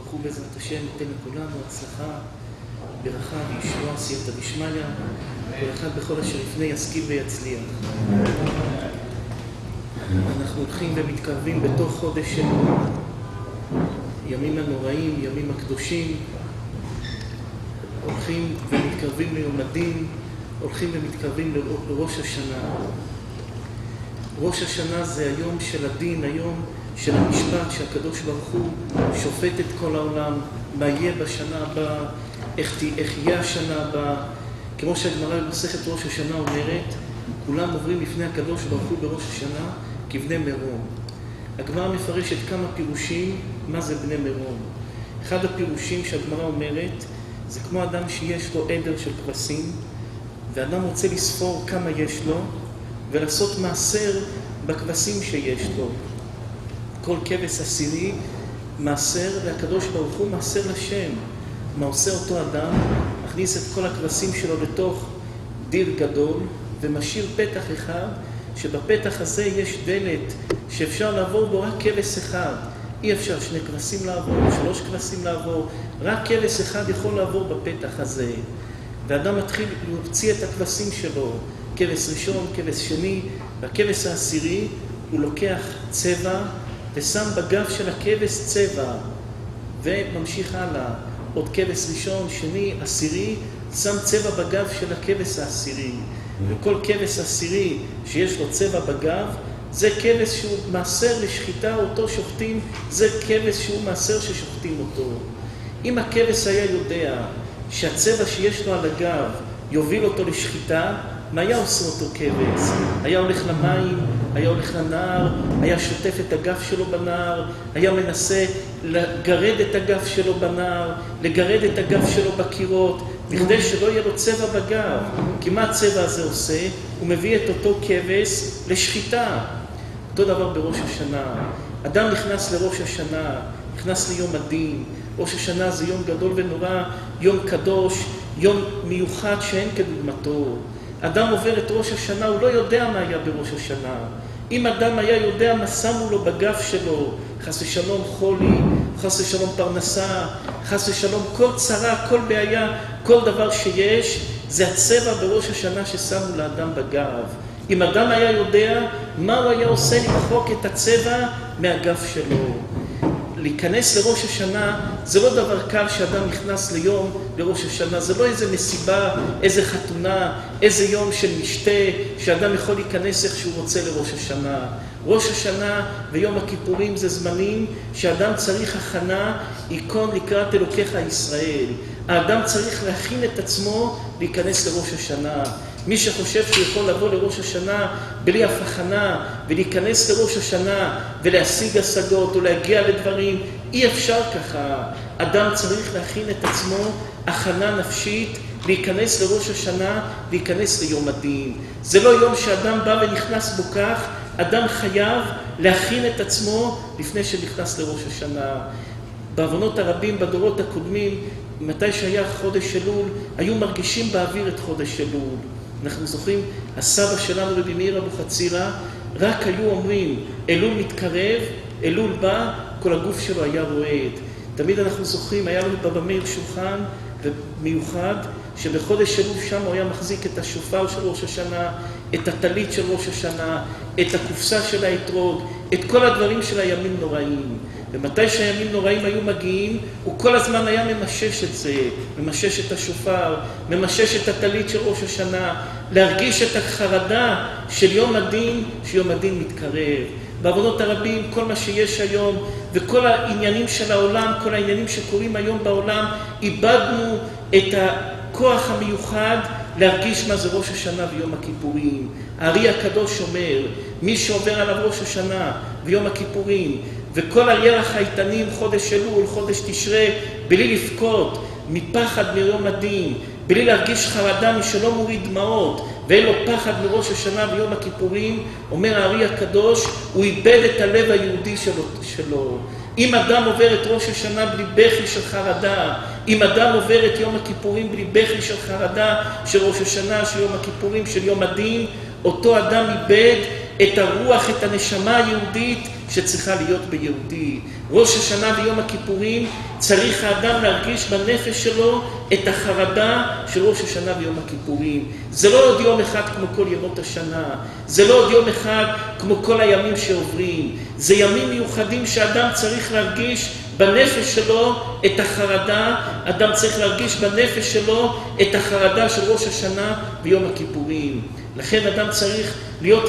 ברוך הוא בעזרת השם ייתן לכולנו הצלחה, ברכה וישועה, סייעתא דשמיא, כל אחד בכל אשר יפנה ישכיל ויצליח. אנחנו הולכים ומתקרבים בתוך חודש של ימים הנוראים, ימים הקדושים, הולכים ומתקרבים ליום הדין, הולכים ומתקרבים לראש השנה. ראש השנה זה היום של הדין, היום של המשפט שהקדוש ברוך הוא שופט את כל העולם, מה יהיה בשנה הבאה, איך יהיה השנה הבאה. כמו שהגמרא במסכת ראש השנה אומרת, כולם עוברים לפני הקדוש ברוך הוא בראש השנה כבני מירון. הגמרא מפרשת כמה פירושים מה זה בני מירון. אחד הפירושים שהגמרא אומרת, זה כמו אדם שיש לו עדר של כבשים, ואדם רוצה לספור כמה יש לו, ולעשות מעשר בכבשים שיש לו. כל כבש עשירי מעשר לקדוש ברוך הוא, מעשר לשם. מה עושה אותו אדם? מכניס את כל הכבשים שלו לתוך דיר גדול, ומשאיר פתח אחד, שבפתח הזה יש דלת שאפשר לעבור בו רק כבש אחד. אי אפשר 2 כבשים לעבור, 3 כבשים לעבור, רק כבש אחד יכול לעבור בפתח הזה. ואדם מתחיל להוציא את הכבשים שלו, כבש ראשון, כבש שני, והכבש העשירי הוא לוקח צבע ושם בגב של הכבש צבע, וממשיך הלאה. עוד כבש ראשון, שני, עשירי, שם צבע בגב של הכבש העשירי. וכל כבש עשירי שיש לו צבע בגב, זה כבש שהוא מעשר לשחיטה, אותו שוחטים, זה כבש שהוא מעשר ששוחטים אותו. אם הכבש היה יודע שהצבע שיש לו על הגב יוביל אותו לשחיטה, מה היה עושה אותו כבש? היה הולך למים, היה הולך לנהר, היה שוטף את הגב שלו בנהר, היה מנסה לגרד את הגב שלו בנהר, לגרד את הגב שלו בקירות, בכדי שלא יהיה לו צבע בגב. כי מה הצבע הזה עושה? הוא מביא את אותו כבש לשחיטה. אותו דבר בראש השנה. אדם נכנס לראש השנה, נכנס ליום הדין. ראש השנה זה יום גדול ונורא, יום קדוש, יום מיוחד שאין כדוגמתו. אדם עובר את ראש השנה, הוא לא יודע מה היה בראש השנה. אם אדם היה יודע מה שמו לו בגב שלו, חס ושלום חולי, חס ושלום פרנסה, חס ושלום כל צרה, כל בעיה, כל דבר שיש, זה הצבע בראש השנה ששמו לאדם בגב. אם אדם היה יודע מה הוא היה עושה למחוק את הצבע מהגב שלו. להיכנס לראש השנה זה לא דבר קל שאדם נכנס ליום לראש השנה, זה לא איזה מסיבה, איזה חתונה, איזה יום של משתה שאדם יכול להיכנס איך שהוא רוצה לראש השנה. ראש השנה ויום הכיפורים זה זמנים שאדם צריך הכנה, ייכון לקראת אלוקיך ישראל. האדם צריך להכין את עצמו להיכנס לראש השנה. מי שחושב שהוא יכול לבוא לראש השנה בלי הפחנה ולהיכנס לראש השנה ולהשיג השגות או להגיע לדברים, אי אפשר ככה. אדם צריך להכין את עצמו הכנה נפשית להיכנס לראש השנה, להיכנס ליום הדין. זה לא יום שאדם בא ונכנס בו כך, אדם חייב להכין את עצמו לפני שנכנס לראש השנה. בעוונות הרבים בדורות הקודמים, מתי שהיה חודש אלול, היו מרגישים באוויר את חודש אלול. אנחנו זוכרים, הסבא שלנו רבי מאיר אבוחצירא, רק היו אומרים, אלול מתקרב, אלול בא, כל הגוף שלו היה רועד. תמיד אנחנו זוכרים, היה לו בבא מאיר שולחן מיוחד, שבחודש אלול שם הוא היה מחזיק את השופר של ראש השנה, את הטלית של ראש השנה, את הקופסה של האתרוג, את כל הדברים של הימים נוראים. ומתי שהימים נוראים היו מגיעים, הוא כל הזמן היה ממשש את זה, ממשש את השופר, ממשש את הטלית של ראש השנה, להרגיש את החרדה של יום הדין, שיום הדין מתקרב. בעוונות הרבים, כל מה שיש היום, וכל העניינים של העולם, כל העניינים שקורים היום בעולם, איבדנו את הכוח המיוחד להרגיש מה זה ראש השנה ויום הכיפורים. הארי הקדוש אומר, מי שעובר עליו ראש השנה ויום הכיפורים, וכל הירח האיתנים, חודש אלול, חודש תשרה, בלי לפקוד, מפחד מיום הדין, בלי להרגיש חרדה משלא מוריד דמעות, ואין לו פחד מראש השנה ויום הכיפורים, אומר הארי הקדוש, הוא איבד את הלב היהודי שלו. אם אדם עובר את ראש השנה בלי בכי של חרדה, אם אדם עובר את יום הכיפורים בלי בכי של חרדה של ראש השנה, של יום הכיפורים, של יום הדין, אותו אדם איבד את הרוח, את הנשמה היהודית שצריכה להיות ביהודי. ראש השנה ויום הכיפורים צריך האדם להרגיש בנפש שלו את החרדה של ראש השנה ויום הכיפורים. זה לא עוד יום אחד כמו כל ימות השנה, זה לא עוד יום אחד כמו כל הימים שעוברים, זה ימים מיוחדים שאדם צריך להרגיש בנפש שלו את החרדה, אדם צריך להרגיש בנפש שלו את החרדה של ראש השנה ויום הכיפורים. לכן אדם צריך להיות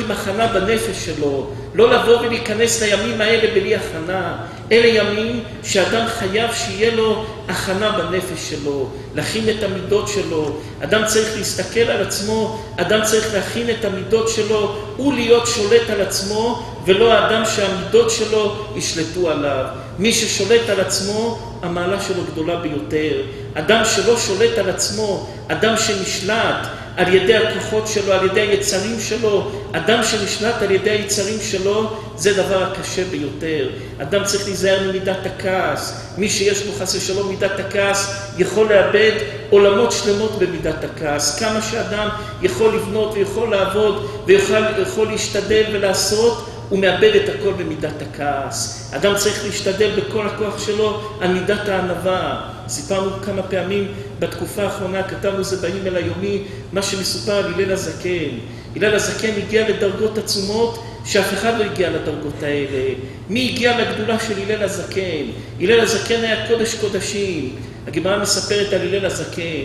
עם הכנה בנפש שלו, לא לבוא ולהיכנס לימים האלה בלי הכנה. אלה ימים שאדם חייב שיהיה לו הכנה בנפש שלו, להכין את המידות שלו. אדם צריך להסתכל על עצמו, אדם צריך להכין את המידות שלו, ולהיות שולט על עצמו, ולא האדם שהמידות שלו ישלטו עליו. מי ששולט על עצמו, המעלה שלו גדולה ביותר. אדם שלא שולט על עצמו, אדם שנשלט על ידי הכוחות שלו, על ידי היצרים שלו, אדם שנשלט על ידי היצרים שלו, זה דבר הקשה ביותר. אדם צריך להיזהר ממידת הכעס. מי שיש בו חס ושלום מידת הכעס, יכול לאבד עולמות שלמות במידת הכעס. כמה שאדם יכול לבנות ויכול לעבוד ויכול להשתדל ולעשות, הוא מאבד את הכל במידת הכעס. אדם צריך להשתדל בכל הכוח שלו על מידת הענווה. סיפרנו כמה פעמים בתקופה האחרונה, כתבנו זה באימייל היומי, מה שמסופר על הלל הזקן. הלל הזקן הגיע לדרגות עצומות שאף אחד לא הגיע לדרגות האלה. מי הגיע לגדולה של הלל הזקן? הלל הזקן היה קודש קודשים. הגמרא מספרת על הלל הזקן.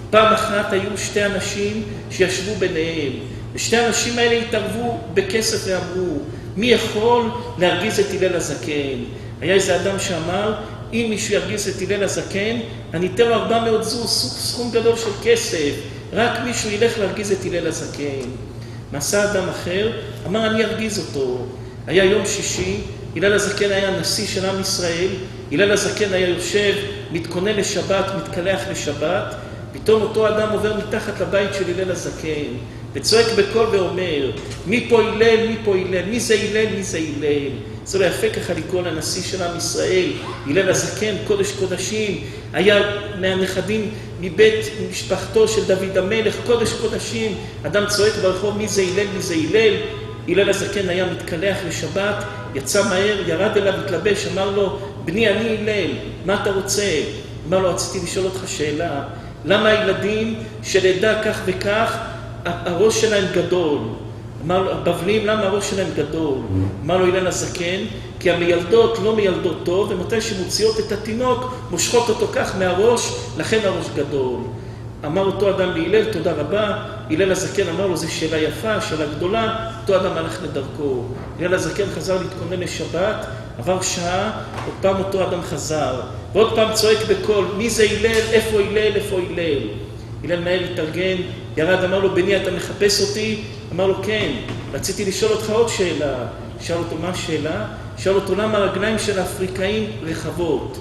פעם אחת היו שתי אנשים שישבו ביניהם. ושתי האנשים האלה התערבו בכסף ואמרו, מי יכול להרגיז את הלל הזקן? היה איזה אדם שאמר, אם מישהו ירגיז את הלל הזקן, אני אתן לו 400 זוז, סכום גדול של כסף, רק מישהו ילך להרגיז את הלל הזקן. מעשה אדם אחר, אמר אני ארגיז אותו. היה יום שישי, הלל הזקן היה נשיא של עם ישראל, הלל הזקן היה יושב, מתכונן לשבת, מתקלח לשבת, פתאום אותו אדם עובר מתחת לבית של הלל הזקן, וצועק בקול ואומר, מי פה הלל, מי פה הלל, מי זה הלל, מי זה הלל. זה לא יפה ככה לקרוא לנשיא של עם ישראל, הלל הזקן, קודש קודשים, היה מהנכדים מבית משפחתו של דוד המלך, קודש קודשים, אדם צועק ברחוב, מי זה הלל, מי זה הלל. הלל הזקן היה מתקלח לשבת, יצא מהר, ירד אליו, התלבש, אמר לו, בני אני הלל, מה אתה רוצה? אמר לו, רציתי לשאול אותך שאלה, למה הילדים של עדה כך וכך, הראש שלהם גדול? אמר לו, הבבלים, למה הראש שלהם גדול? אמר לו הלל הזקן, כי המילדות לא מילדות טוב, ומתי שמוציאות את התינוק, מושכות אותו כך מהראש, לכן הראש גדול. אמר אותו אדם להלל, תודה רבה. הלל הזקן אמר לו, זו שאלה יפה, שאלה גדולה. אותו אדם הלך לדרכו. הלל הזקן חזר להתכונן לשבת, עבר שעה, עוד פעם אותו אדם חזר. ועוד פעם צועק בקול, מי זה הלל, איפה הלל, איפה הלל? הלל מהר התארגן, ירד, אמר לו, בני, אתה מחפש אותי? אמר לו, כן, רציתי לשאול אותך עוד שאלה. שאל אותו, מה השאלה? שאל אותו, למה הרגליים של האפריקאים רחבות?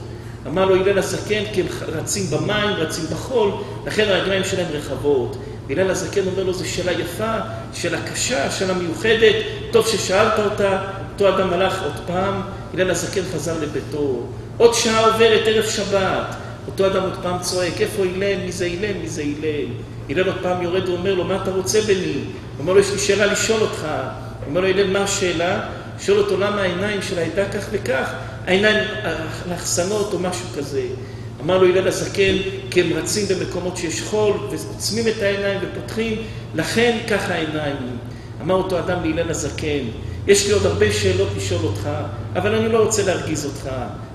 אמר לו הלל הזקן, כי הם רצים במים, רצים בחול, לכן הרגליים שלהם רחבות. הלל הזקן אומר לו, זו שאלה יפה, שאלה קשה, שאלה מיוחדת, טוב ששאלת אותה. אותו אדם הלך עוד פעם, הלל הזקן חזר לביתו. עוד שעה עוברת ערב שבת, אותו אדם עוד פעם צועק, איפה הלל, מי זה הלל, מי זה הלל? הלל עוד פעם יורד ואומר לו, מה אתה רוצה בני? הוא אומר לו, יש לי שאלה לשאול אותך. הוא אומר לו, הלל, מה השאלה? שואל אותו, למה העיניים של העדה כך וכך? העיניים לחסנות או משהו כזה. אמר לו הלל הזקן, כי הם רצים במקומות שיש חול, ועוצמים את העיניים ופותחים, לכן ככה העיניים. אמר אותו אדם להלל הזקן, יש לי עוד הרבה שאלות לשאול אותך, אבל אני לא רוצה להרגיז אותך.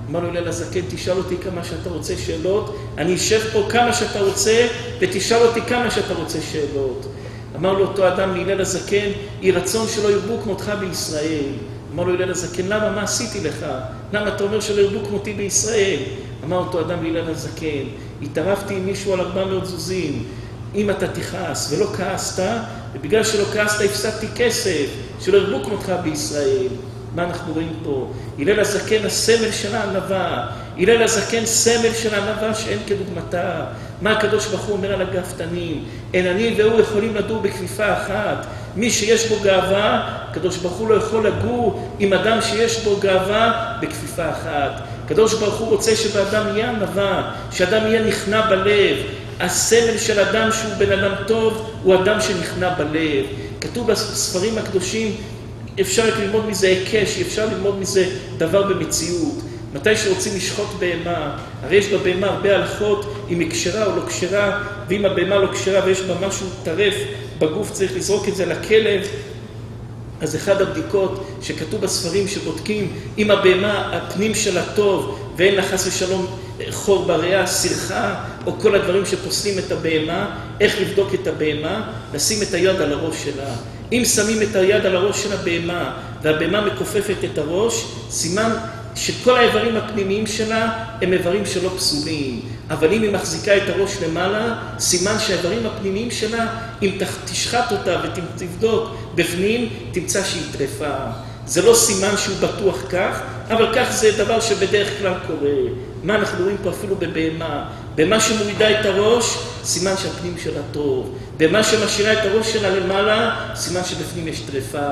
אמר לו הלל הזקן, תשאל אותי כמה שאתה רוצה שאלות, אני אשב פה כמה שאתה רוצה, ותשאל אותי כמה שאתה רוצה שאלות. אמר לו אותו אדם להלל הזקן, יהי רצון שלא ירבו כמותך בישראל. אמר לו הלל הזקן, למה? מה עשיתי לך? למה אתה אומר שלא ירבו כמותי בישראל? אמר אותו אדם להלל הזקן, התערבתי עם מישהו על 400 זוזים, אם אתה תכעס ולא כעסת, ובגלל שלא כעסת הפסדתי כסף, שלא ירבו כמותך בישראל. מה אנחנו רואים פה? הלל הזקן הסמל של הענווה, הלל הזקן סמל של הענווה שאין כדוגמתה. מה הקדוש ברוך הוא אומר על הגאוותנים? אין אני והוא יכולים לדור בכפיפה אחת. מי שיש בו גאווה, הקדוש ברוך הוא לא יכול לגור עם אדם שיש בו גאווה בכפיפה אחת. הקדוש ברוך הוא רוצה שבאדם יהיה ענווה, שאדם יהיה נכנע בלב. הסמל של אדם שהוא בן אדם טוב הוא אדם שנכנע בלב. כתוב בספרים הקדושים, אפשר רק ללמוד מזה היקש, אפשר ללמוד מזה דבר במציאות. מתי שרוצים לשחוט בהמה, הרי יש בבהמה הרבה הלכות, אם היא כשרה או לא כשרה, ואם הבהמה לא כשרה ויש בה משהו טרף בגוף, צריך לזרוק את זה לכלב. אז אחד הבדיקות שכתוב בספרים שבודקים, אם הבהמה הפנים שלה טוב ואין לה חס ושלום חור בריאה, סרחה, או כל הדברים שפוסלים את הבהמה, איך לבדוק את הבהמה? לשים את היד על הראש שלה. אם שמים את היד על הראש של הבהמה והבהמה מכופפת את הראש, סימן שכל האיברים הפנימיים שלה הם איברים שלא פסולים. אבל אם היא מחזיקה את הראש למעלה, סימן שהאיברים הפנימיים שלה, אם תשחט אותה ותבדוק בפנים, תמצא שהיא טרפה. זה לא סימן שהוא בטוח כך, אבל כך זה דבר שבדרך כלל קורה. מה אנחנו רואים פה אפילו בבהמה? במה שמורידה את הראש, סימן שהפנים שלה טוב. במה שמשאירה את הראש שלה למעלה, סימן שבפנים יש טרפה.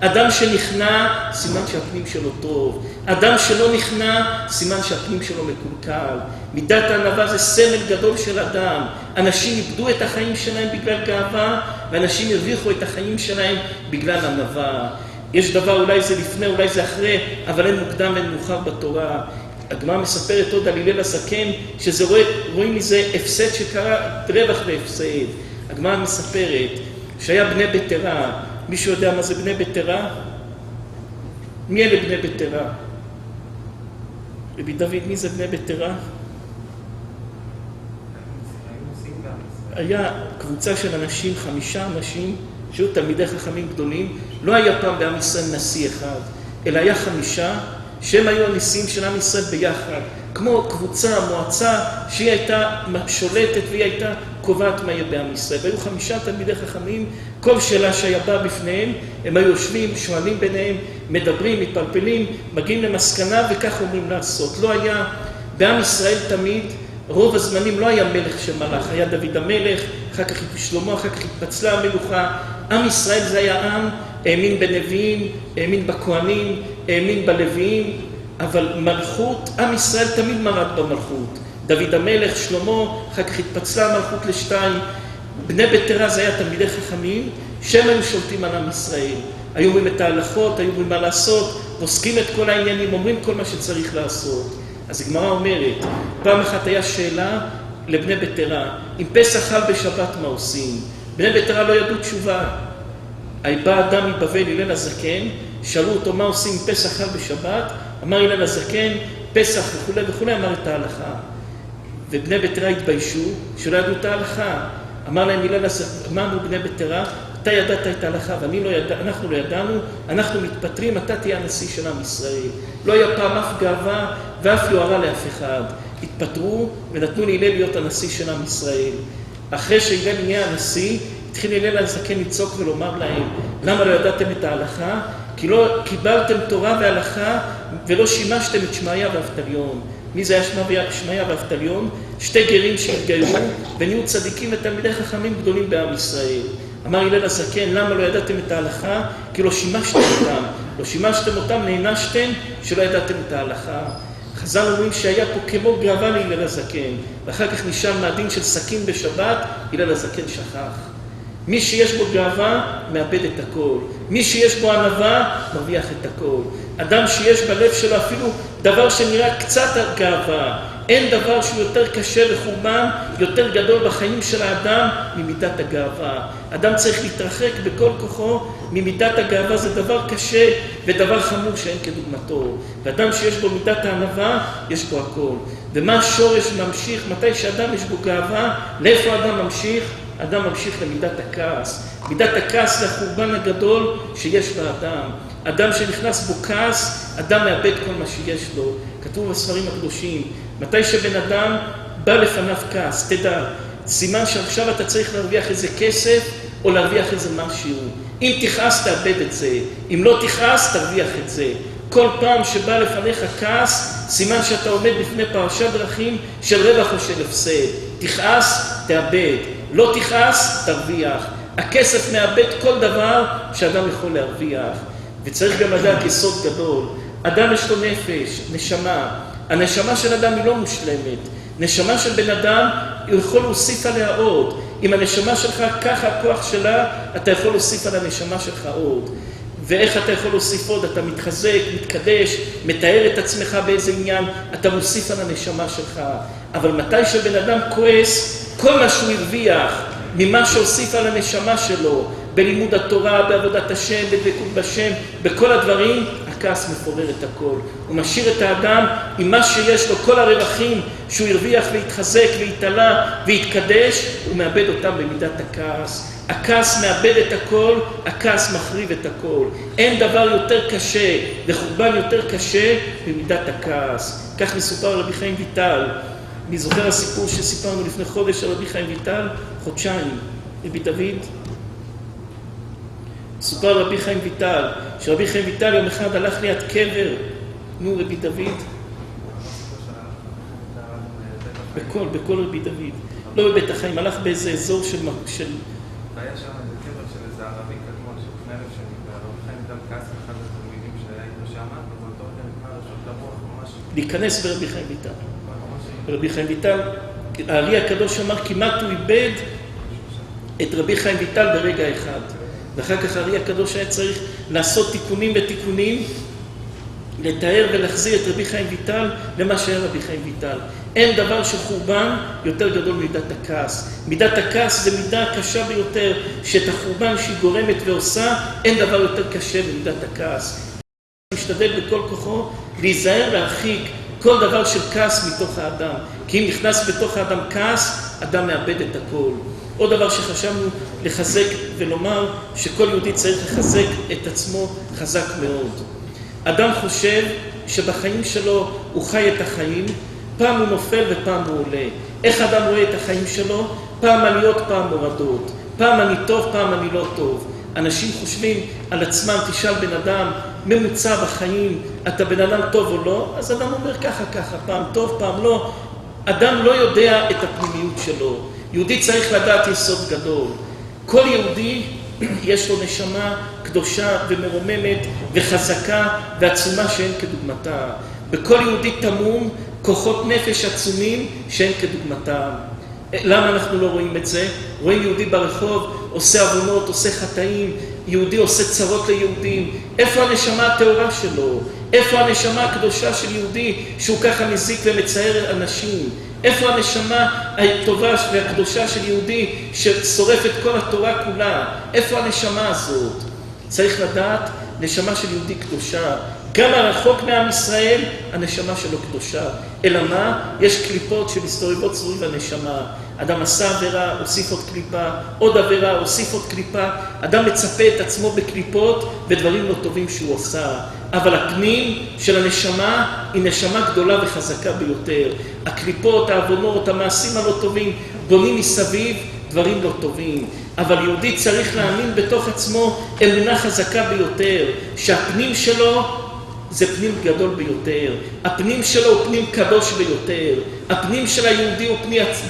אדם שנכנע, סימן שהפנים שלו טוב. אדם שלא נכנע, סימן שהפנים שלו מקולקל. מידת הענווה זה סמל גדול של אדם. אנשים איבדו את החיים שלהם בגלל גאווה, ואנשים הרוויחו את החיים שלהם בגלל ענווה. יש דבר, אולי זה לפני, אולי זה אחרי, אבל אין מוקדם ואין מאוחר בתורה. הגמרא מספרת עוד על הלל הזקן, רואים מזה הפסד שקרה, רווח והפסד. הגמרא מספרת שהיה בני ביתרה. מישהו יודע מה זה בני ביתרה? מי אלה בני ביתרה? רבי דוד, מי זה בני ביתרה? היה קבוצה של אנשים, 5 אנשים, שהיו תלמידי חכמים גדולים. לא היה פעם בעם ישראל נשיא אחד, אלא היה 5, שהם היו הנשיאים של עם ישראל ביחד. כמו קבוצה, מועצה, שהיא הייתה שולטת והיא הייתה קובעת מה יהיה בעם ישראל. והיו 5 תלמידי חכמים, כל שאלה שהיה בא בפניהם, הם היו יושבים, שואלים ביניהם, מדברים, מתפלפלים, מגיעים למסקנה וכך אומרים לעשות. לא היה, בעם ישראל תמיד, רוב הזמנים לא היה מלך שמלך, היה דוד המלך, אחר כך שלמה, אחר כך התפצלה המלוכה. עם ישראל זה היה עם, האמין בנביאים, האמין בכהנים, האמין בלוויים, אבל מלכות, עם ישראל תמיד מרד במלכות. דוד המלך, שלמה, אחר כך התפצלה המלכות ל2. בני ביתרה זה היה תלמידי חכמים, שהם היו שולטים על עם ישראל. היו אומרים את ההלכות, היו אומרים מה לעשות, פוסקים את כל העניינים, אומרים כל מה שצריך לעשות. אז הגמרא אומרת, פעם אחת היה שאלה לבני ביתרה, אם פסח חל בשבת מה עושים? בני ביתרה לא ידעו תשובה. בא אדם מבבל, הלל הזקן, שאלו אותו מה עושים אם פסח חל בשבת, אמר הלל הזקן, פסח וכו' וכו', אמר את ההלכה. ובני ביתרה התביישו שלא ידעו את ההלכה. אמר להם הלל הזקן, אמרנו בני ביתרה, אתה ידעת את ההלכה ואנחנו לא ידענו, אנחנו מתפטרים, אתה תהיה הנשיא של עם ישראל. לא היה פעם אף גאווה ואף יוהרה לאף אחד. התפטרו ונתנו להלל להיות הנשיא של עם ישראל. אחרי שהלל נהיה הנשיא, התחיל הלל הזקן לצעוק ולומר להם, למה לא ידעתם את ההלכה? כי לא קיבלתם תורה והלכה ולא שימשתם את שמעיה ואבטליון. מי זה היה שמעיה ואבטליון? 2 גרים שהתגיירו ונהיו צדיקים ותלמידי חכמים גדולים בעם ישראל. אמר הלל הזקן, למה לא ידעתם את ההלכה? כי לא שימשתם אותם. לא שימשתם אותם, נענשתם שלא ידעתם את ההלכה. חז"ל אומרים שהיה פה כמו גאווה להלל הזקן, ואחר כך נשאר מהדין של סכין בשבת, הלל הזקן שכח. מי שיש בו גאווה, מאבד את הכל. מי שיש בו ענווה, מרוויח את הכל. אדם שיש בלב שלו אפילו דבר שנראה קצת גאווה. אין דבר שהוא יותר קשה לחורבן, יותר גדול בחיים של האדם ממידת הגאווה. אדם צריך להתרחק בכל כוחו ממידת הגאווה, זה דבר קשה ודבר חמור שאין כדוגמתו. ואדם שיש בו מידת הענווה, יש בו הכל. ומה השורש ממשיך? מתי שאדם יש בו גאווה, לאיפה אדם ממשיך? אדם ממשיך למידת הכעס. מידת הכעס זה החורבן הגדול שיש באדם. אדם שנכנס בו כעס, אדם מאבד כל מה שיש לו. כתוב בספרים הקדושים, מתי שבן אדם בא לפניו כעס, תדע, סימן שעכשיו אתה צריך להרוויח איזה כסף או להרוויח איזה משהו. אם תכעס תאבד את זה, אם לא תכעס תרוויח את זה. כל פעם שבא לפניך כעס, סימן שאתה עומד בפני פרשת דרכים של רווח או של הפסד. תכעס, תאבד. לא תכעס, תרוויח. הכסף מאבד כל דבר שאדם יכול להרוויח. וצריך גם לדעת יסוד גדול. אדם יש לו נפש, נשמה. הנשמה של אדם היא לא מושלמת. נשמה של בן אדם, הוא יכול להוסיף עליה עוד. אם הנשמה שלך ככה הכוח שלה, אתה יכול להוסיף על הנשמה שלך עוד. ואיך אתה יכול להוסיף עוד? אתה מתחזק, מתקדש, מתאר את עצמך באיזה עניין, אתה מוסיף על הנשמה שלך. אבל מתי שבן אדם כועס, כל מה שהוא הרוויח ממה שהוסיף על הנשמה שלו, בלימוד התורה, בעבודת השם, בדבקות בשם, בכל הדברים, הכעס מפורר את הכל. הוא משאיר את האדם עם מה שיש לו, כל הרווחים שהוא הרוויח והתחזק והתעלה והתקדש, הוא מאבד אותם במידת הכעס. הכעס מאבד את הכל, הכעס מחריב את הכל. אין דבר יותר קשה וחורבן יותר קשה במידת הכעס. כך מסופר על רבי חיים ויטל. אני זוכר הסיפור שסיפרנו לפני חודש על רבי חיים ויטל, חודשיים, רבי דוד. סופר על רבי חיים ויטל, שרבי חיים ויטל יום אחד הלך ליד קבר, רבי דוד. בכל רבי דוד. לא בבית החיים, הלך באיזה אזור של... והיה שם איזה קבר של איזה ערבי קדמון שלפני 1,000 שנים, והרבי חיים ויטל כעס אחד התלמידים שהיה איתו שם, ובאותו רגע נקרא רשות לרוח ממש... להיכנס ברבי חיים ויטל. רבי חיים ויטל, הארי הקדוש אמר, כמעט הוא איבד את רבי חיים ויטל ברגע אחד. ואחר כך הארי הקדוש היה צריך לעשות תיקונים ותיקונים, לתאר ולהחזיר את רבי חיים ויטל למה שהיה רבי חיים ויטל. אין דבר של חורבן יותר גדול ממידת הכעס. מידת הכעס זה מידה קשה ביותר, שאת החורבן שהיא גורמת ועושה, אין דבר יותר קשה במידת הכעס. משתדל בכל כוחו להיזהר להרחיק כל דבר של כעס מתוך האדם. כי אם נכנס בתוך האדם כעס, אדם מאבד את הכל. עוד דבר שחשבנו לחזק ולומר, שכל יהודי צריך לחזק את עצמו חזק מאוד. אדם חושב שבחיים שלו הוא חי את החיים, פעם הוא נופל ופעם הוא עולה. איך אדם רואה את החיים שלו? פעם עליות, פעם מורדות. פעם אני טוב, פעם אני לא טוב. אנשים חושבים על עצמם, תשאל בן אדם ממוצע בחיים, אתה בן אדם טוב או לא? אז אדם אומר ככה, פעם טוב, פעם לא. אדם לא יודע את הפנימיות שלו. יהודי צריך לדעת יסוד גדול. כל יהודי יש לו נשמה קדושה ומרוממת וחזקה ועצומה שאין כדוגמתה. בכל יהודי תמום כוחות נפש עצומים שאין כדוגמתם. למה אנחנו לא רואים את זה? רואים יהודי ברחוב, עושה עוונות, עושה חטאים, יהודי עושה צרות ליהודים. איפה הנשמה הטהורה שלו? איפה הנשמה הקדושה של יהודי שהוא ככה מזיק ומצער אנשים? איפה הנשמה הטובה והקדושה של יהודי ששורף את כל התורה כולה? איפה הנשמה הזאת? צריך לדעת, נשמה של יהודי קדושה. גם הרחוק מעם ישראל, הנשמה שלו קדושה. אלא מה? יש קליפות שמסתובבות סביב הנשמה. אדם עשה עבירה, הוסיף עוד קליפה, עוד עבירה, הוסיף עוד קליפה. אדם מצפה את עצמו בקליפות ודברים לא טובים שהוא עושה. אבל הפנים של הנשמה היא נשמה גדולה וחזקה ביותר. הקליפות, העוונות, המעשים הלא טובים בונים מסביב דברים לא טובים. אבל יהודי צריך להאמין בתוך עצמו אמונה חזקה ביותר, שהפנים שלו זה פנים גדול ביותר. הפנים שלו הוא פנים קדוש ביותר. הפנים של היהודי הוא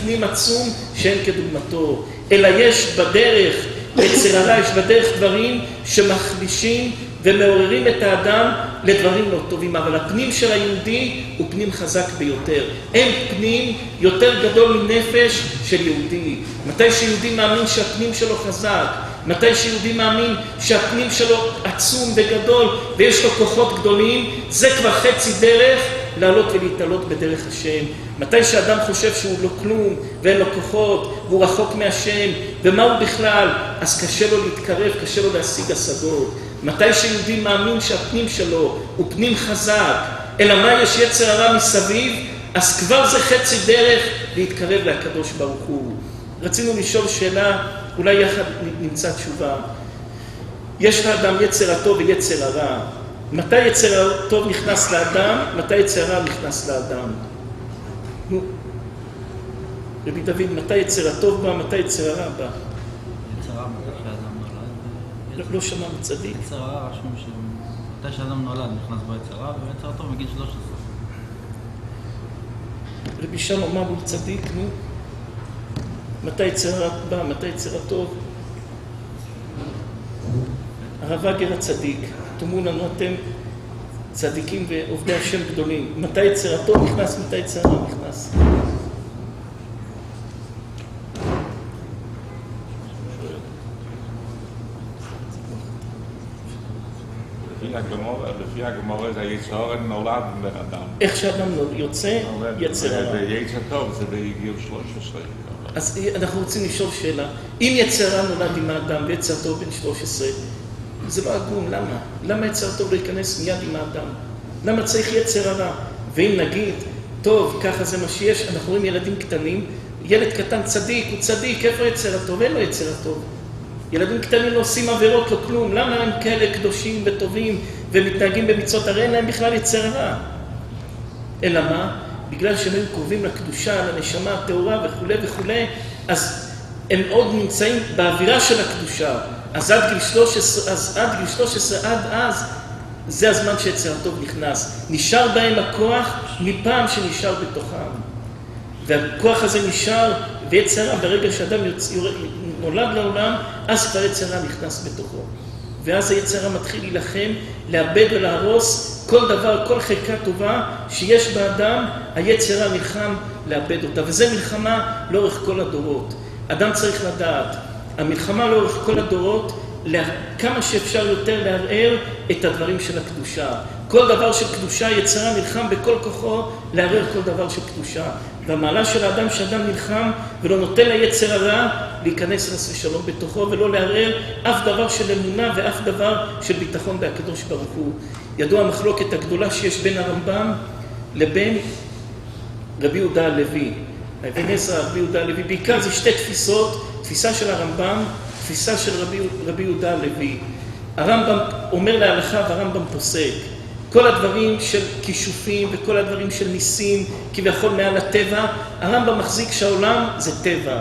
פנים עצום שאין כדוגמתו. אלא יש בדרך, אצל הרע יש בדרך דברים שמחלישים ומעוררים את האדם לדברים לא טובים. אבל הפנים של היהודי הוא פנים חזק ביותר. אין פנים יותר גדול מנפש של יהודי. מתי שיהודי מאמין שהפנים שלו חזק, מתי שיהודי מאמין שהפנים שלו עצום וגדול ויש לו כוחות גדולים, זה כבר חצי דרך לעלות ולהתעלות בדרך השם. מתי שאדם חושב שהוא לא כלום ואין לו כוחות והוא רחוק מהשם ומה הוא בכלל, אז קשה לו להתקרב, קשה לו להשיג השגות. מתי שיהודי מאמין שהפנים שלו הוא פנים חזק, אלא מה יש יצר הרע מסביב, אז כבר זה חצי דרך להתקרב לקדוש ברוך הוא. רצינו לשאול שאלה, אולי יחד נמצא תשובה. יש לאדם יצר הטוב ויצר הרע. מתי יצר הטוב נכנס לאדם? מתי יצר הרע נכנס לאדם? רבי דוד, מתי יצר הטוב בא? מתי יצר הרע בא? יצר הרע מתי שאדם נולד. לא שמענו צדיק. יצר הרע רשום שמתי שאדם נולד נכנס בו יצר הרע, ויצר הטוב מגיל 13. רבי שלום אמר הוא צדיק, נו? מתי יצר הרע בא? מתי יצר הטוב? הרב אגר הצדיק, תאמרו לנו אתם צדיקים ועובדי השם גדולים. מתי יצר הטוב נכנס? מתי יצר הרע נכנס? לפי הגמרא זה היצר הרע נולד בן אדם. איך שאדם יוצא, יצר הרע. ויצר טוב זה בגיל 13. אז אנחנו רוצים לשאול שאלה. אם יצר הרע נולד עם האדם ויצר טוב בן 13, זה לא הגון, למה? למה יצר טוב לא ייכנס מיד עם האדם? למה צריך יצר הרע? ואם נגיד, טוב, ככה זה מה שיש, אנחנו רואים ילדים קטנים, ילד קטן צדיק, הוא צדיק, איפה יצר הטוב? אין לו יצר הטוב. ילדים קטנים לא עושים עבירות, לא כלום. למה הם כאלה קדושים וטובים ומתנהגים במצוות? הרי אין להם בכלל יצר הרע. אלא מה? בגלל שהם היו קרובים לקדושה, לנשמה הטהורה וכו' וכו', אז הם עוד נמצאים באווירה של הקדושה. אז עד גיל 13, עד אז, זה הזמן שיצר הטוב נכנס. נשאר בהם הכוח מפעם שנשאר בתוכם. והכוח הזה נשאר, ויצר הרע ברגע שאדם נולד לעולם, אז כבר יצר הרע נכנס בתוכו. ואז היצר הרע מתחיל להילחם, לאבד ולהרוס כל דבר, כל חלקה טובה שיש באדם, היצר הרע נלחם לאבד אותה. וזה מלחמה לאורך כל הדורות. אדם צריך לדעת, המלחמה לאורך כל הדורות, כמה שאפשר יותר לערער את הדברים של הקדושה. כל דבר של קדושה, יצר הרע נלחם בכל כוחו לערער כל דבר של קדושה. והמעלה של האדם שאדם נלחם ולא נותן ליצר הרע להיכנס חס ושלום בתוכו ולא לערער אף דבר של אמונה ואף דבר של ביטחון בהקדוש ברוך הוא. ידוע המחלוקת הגדולה שיש בין הרמב"ם לבין רבי יהודה הלוי. אבן עזרא, רבי יהודה הלוי, בעיקר זה שתי תפיסות, תפיסה של הרמב"ם, תפיסה של רבי יהודה הלוי. הרמב"ם אומר להלכה והרמב"ם פוסק. כל הדברים של כישופים וכל הדברים של ניסים, כביכול מעל הטבע, הרמב"ם מחזיק שהעולם זה טבע.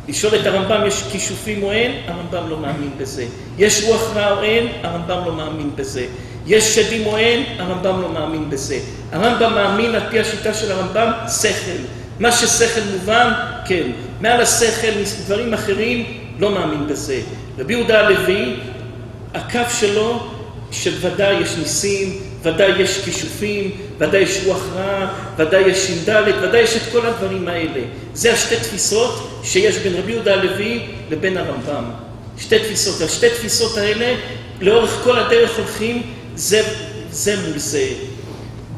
לשאול את הרמב"ם יש כישופים או אין, הרמב"ם לא מאמין בזה. יש רוח רע או אין, הרמב"ם לא מאמין בזה. יש שדים או אין, הרמב"ם לא מאמין בזה. הרמב"ם מאמין על פי השיטה של הרמב"ם, שכל. מה ששכל מובן, כן. מעל השכל, דברים אחרים, לא מאמין בזה. רבי יהודה הלוי, הקו שלו, שוודאי יש ניסים, ודאי יש כישופים, ודאי יש רוח רע, ודאי יש שינדלת, ודאי יש את כל הדברים האלה. זה השתי תפיסות שיש בין רבי יהודה הלוי לבין הרמב"ם. שתי תפיסות. השתי תפיסות האלה, לאורך כל הדרך הולכים, זה מול זה.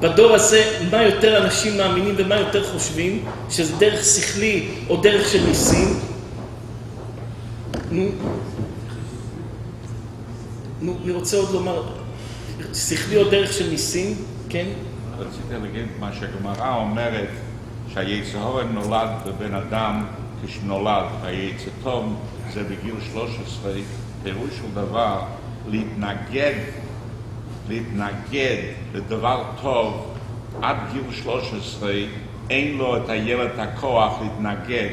בדור הזה, מה יותר אנשים מאמינים ומה יותר חושבים, שזה דרך שכלי או דרך של ניסים. אני רוצה עוד לומר, שכלי או דרך של ניסים, כן? רציתי להגיד מה שהגמרא אומרת, שהיצר הרע נולד בבן אדם כשנולד, היצר טוב זה בגיל 13, פירוש של דבר להתנגד לדבר טוב עד גיל 13, אין לו את הילד הכוח להתנגד.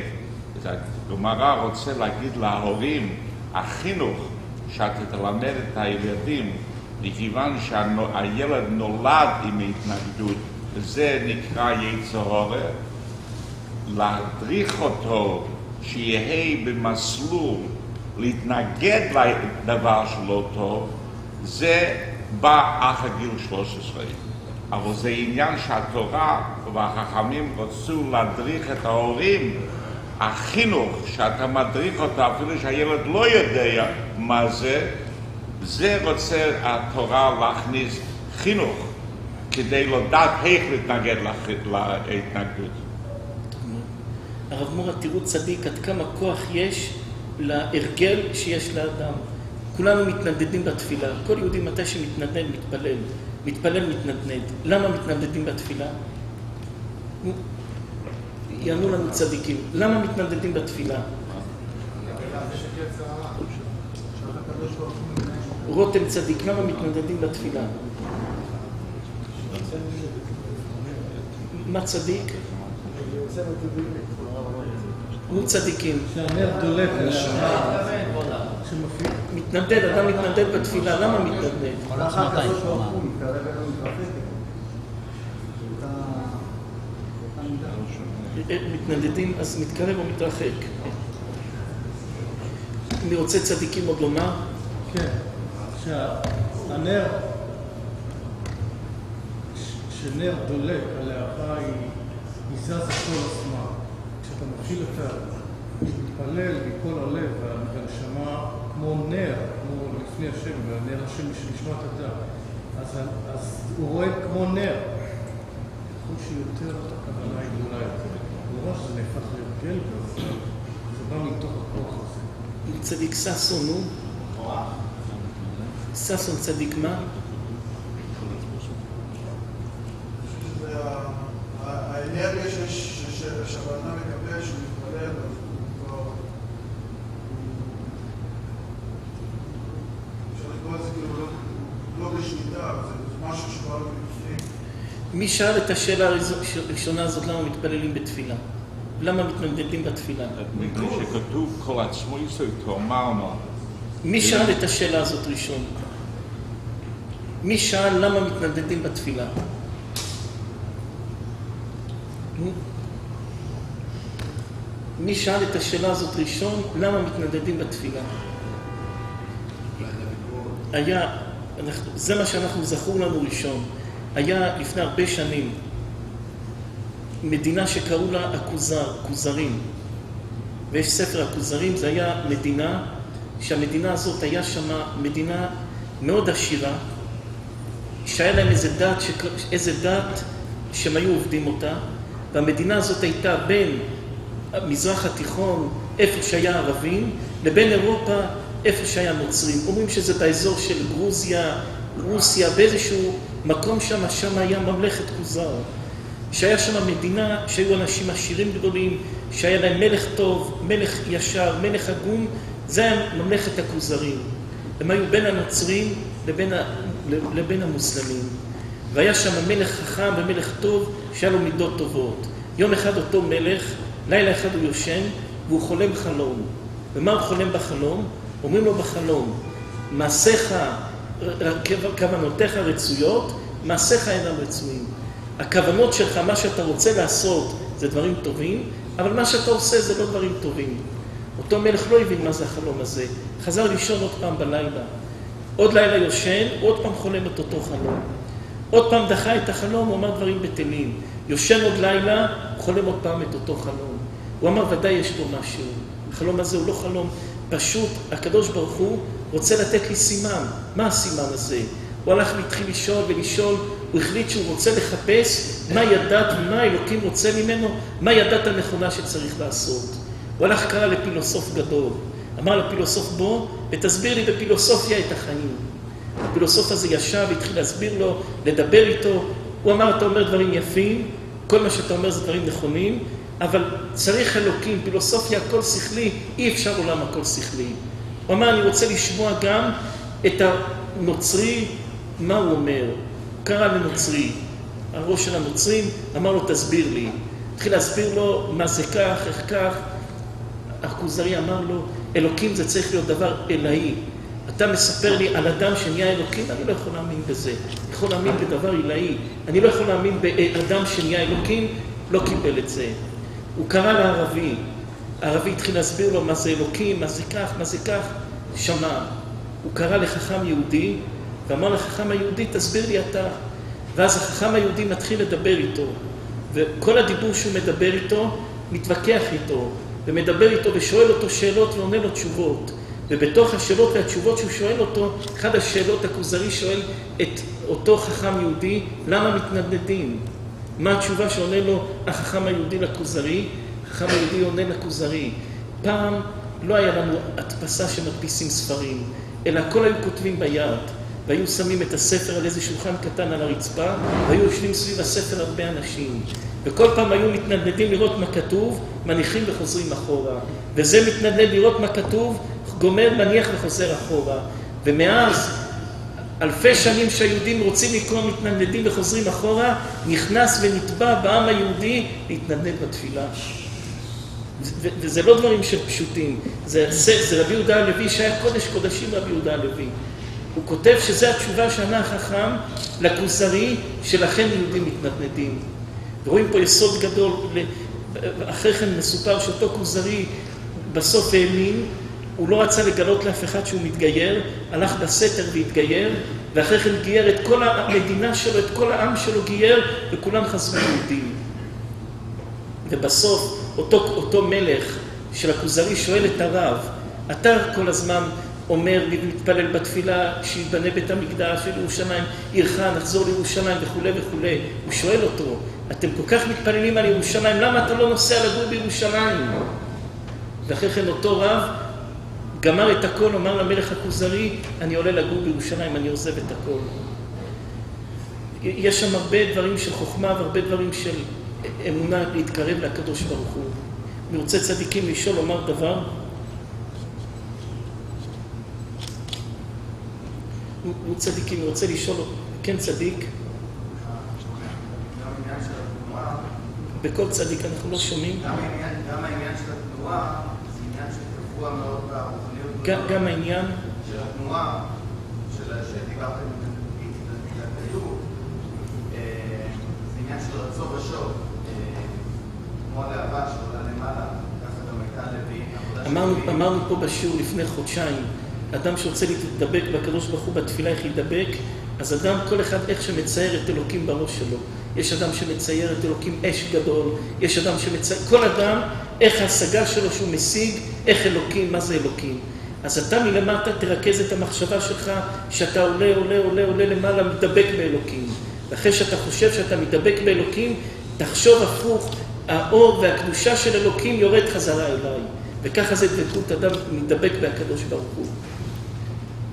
הגמרא רוצה להגיד להורים, החינוך שאתה תלמד את הילדים, מכיוון שהילד נולד עם ההתנגדות, וזה נקרא יצר הרע, להדריך אותו שיהיה במסלול להתנגד לדבר שלא טוב, זה בא אחרי גיל 13. אבל זה עניין שהתורה והחכמים רצו להדריך את ההורים, החינוך שאתה מדריך אותו אפילו שהילד לא יודע מה זה רוצה התורה להכניס חינוך כדי לדעת איך להתנגד להתנגדות. הרב מורה, תראו צדיק עד כמה כוח יש להרגל שיש לאדם. כולנו מתנדדים בתפילה. כל יהודי מתי שמתנדד מתפלל מתנדנד. למה מתנדדים בתפילה? יענו לנו צדיקים. למה מתנדדים בתפילה? רותם צדיק, למה מתנדדים בתפילה? מה צדיק? הוא צדיקים. שהנר דולק לשעה. מתנדד, אדם מתנדד בתפילה, למה מתנדד? מתנדדים, אז מתקרב או מתרחק? אני רוצה צדיקים עוד לומר? כן, שהנר, שנר דולק על האהבה היא זזה כל הזמן. כשאתה מתחיל להתפלל מכל הלב והנשמה כמו נר, כמו לפני השם, והנר השם של נשמת אדם. אז הוא רואה כמו נר. ככל שיותר הכוונה היא גדולה יותר. הוא רואה שזה נהפך להרגל, זה בא מתוך הכוח הזה. צדיק ששון הוא? ששון צדיק מה? האנרגיה שהבנה מקבל, שהוא מתפלל, אפשר לקרוא את זה כאילו לא בשליטה, זה משהו שבא מבפנים. מי שאל את השאלה הראשונה הזאת למה מתפללים בתפילה? למה מתנדדים בתפילה? מפני שכתוב כל עצמו יסוד, אמרנו. מי שאל את השאלה הזאת ראשון? מי שאל למה מתנדדים בתפילה? מי שאל את השאלה הזאת ראשון, למה מתנדדים בתפילה? זה מה שאנחנו זכור לנו ראשון. היה לפני הרבה שנים מדינה שקראו לה הכוזרים. ויש ספר הכוזרים, זה היה מדינה, שהמדינה הזאת היה שם מדינה מאוד עשירה, שהיה להם איזה דת שהם היו עובדים אותה, והמדינה הזאת הייתה בין המזרח התיכון, איפה שהיה ערבים, לבין אירופה, איפה שהיה נוצרים. אומרים שזה באזור של גרוזיה, רוסיה, באיזשהו מקום שם היה ממלכת כוזר. שהיה שם מדינה שהיו אנשים עשירים גדולים, שהיה להם מלך טוב, מלך ישר, מלך הגון, זה היה ממלכת הכוזרים. הם היו בין הנוצרים לבין המוסלמים. והיה שם מלך חכם ומלך טוב שהיה לו מידות טובות. יום אחד אותו מלך, לילה אחד הוא יושן והוא חולם חלום. ומה הוא חולם בחלום? אומרים לו בחלום, מעשיך, כוונותיך רצויות, מעשיך אינם רצויים. הכוונות שלך, מה שאתה רוצה לעשות, זה דברים טובים, אבל מה שאתה עושה זה לא דברים טובים. אותו מלך לא הבין מה זה החלום הזה. חזר לישון עוד פעם בלילה. עוד לילה יושן, עוד פעם חולם את אותו חלום. עוד פעם דחה את החלום, הוא אמר דברים בטלים. יושן עוד לילה, חולם עוד פעם את אותו חלום. הוא אמר, ודאי יש בו משהו. החלום הזה הוא לא חלום פשוט. הקדוש ברוך הוא רוצה לתת לי סימן. מה הסימן הזה? הוא הלך והתחיל לשאול, הוא החליט שהוא רוצה לחפש מה ידעת ומה אלוקים רוצה ממנו, מה ידעת הנכונה שצריך לעשות. הוא הלך קרא לפילוסוף גדול. אמר לפילוסוף בוא ותסביר לי בפילוסופיה את החיים. הפילוסוף הזה ישב והתחיל להסביר לו, לדבר איתו. הוא אמר, אתה אומר דברים יפים, כל מה שאתה אומר זה דברים נכונים, אבל צריך אלוקים, פילוסופיה הכל שכלי, אי אפשר עולם הכל שכלי. הוא אמר, אני רוצה לשמוע גם את הנוצרי, מה הוא אומר? קרא לנוצרי, הראש של הנוצרים, אמר לו תסביר לי. התחיל להסביר לו מה זה כך, איך כך. הכוזרי אמר לו, אלוקים זה צריך להיות דבר אלוהי. אתה מספר לי על אדם שנהיה אלוקים, אני לא יכול להאמין בזה. אני יכול להאמין בדבר אלוהי. אני לא יכול להאמין באדם שנהיה אלוקים, לא קיבל את זה. הוא קרא לערבי. הערבי התחיל להסביר לו מה זה אלוקים, מה זה כך, מה זה כך. שמע. הוא קרא לחכם יהודי, ואמר לחכם היהודי, תסביר לי אתה. ואז החכם היהודי מתחיל לדבר איתו. וכל הדיבור שהוא מדבר איתו, מתווכח איתו. ומדבר איתו ושואל אותו שאלות ועונה לו תשובות. ובתוך השאלות והתשובות שהוא שואל אותו, אחד השאלות הכוזרי שואל את אותו חכם יהודי, למה מתנדנדים? מה התשובה שעונה לו החכם היהודי לכוזרי? החכם היהודי עונה לכוזרי. פעם לא היה לנו הדפסה שמדפיסים ספרים, אלא הכל היו כותבים ביד, והיו שמים את הספר על איזה שולחן קטן על הרצפה, והיו יושבים סביב הספר הרבה אנשים. וכל פעם היו מתנדנדים לראות מה כתוב, מניחים וחוזרים אחורה. וזה מתנדנד לראות מה כתוב, גומר, מניח וחוזר אחורה. ומאז, אלפי שנים שהיהודים רוצים לקרוא מתנדנדים וחוזרים אחורה, נכנס ונטבע בעם היהודי להתנדנד בתפילה. וזה לא דברים שפשוטים. זה רבי יהודה הלוי שהיה קודש קודשים רבי יהודה הלוי. הוא כותב שזה התשובה שענה החכם לכוזרי, שלכן יהודים מתנדנדים. ורואים פה יסוד גדול, אחרי כן מסופר שאותו כוזרי בסוף האמין, הוא לא רצה לגלות לאף אחד שהוא מתגייר, הלך בסתר והתגייר, ואחרי כן גייר את כל המדינה שלו, את כל העם שלו גייר, וכולם חזרו יהודים. ובסוף אותו מלך של הכוזרי שואל את הרב, אתה כל הזמן אומר ומתפלל בתפילה שיבנה בית המקדש של ירושלים, עירך, נחזור לירושלים וכו' וכו'. הוא שואל אותו, אתם כל כך מתפללים על ירושלים, למה אתה לא נוסע לגור בירושלים? ואחרי כן אותו רב גמר את הכל, אומר למלך הכוזרי, אני עולה לגור בירושלים, אני עוזב את הכל. יש שם הרבה דברים של חוכמה והרבה דברים של אמונה להתקרב לקדוש ברוך הוא. אני רוצה צדיקים לשאול, לומר דבר. הוא צדיקים, אני רוצה לשאול, כן צדיק? גם העניין של התנועה, בכל צדיק אנחנו לא שומעים. גם העניין של התנועה, זה עניין שקבוע מאוד ברוחניות. גם העניין של התנועה, שדיברתם התנתקות, זה עניין של רצון ושוב, כמו הלהבה שעולה למעלה, ככה גם הייתה לוי. אמרנו פה בשיעור לפני חודשיים, אדם שרוצה להתדבק בקדוש ברוך הוא בתפילה איך להידבק, אז אדם, כל אחד איך שמצייר את אלוקים בראש שלו. יש אדם שמצייר את אלוקים אש גדול, יש אדם שמצייר, כל אדם, איך ההשגה שלו שהוא משיג, איך אלוקים, מה זה אלוקים. אז אתה מלמטה תרכז את המחשבה שלך, שאתה עולה למעלה, מדבק באלוקים. ואחרי שאתה חושב שאתה מדבק באלוקים, תחשוב הפוך, האור והקדושה של אלוקים יורד חזרה אליי. וככה זה דבקות אדם מדבק בהקדוש ברוך הוא.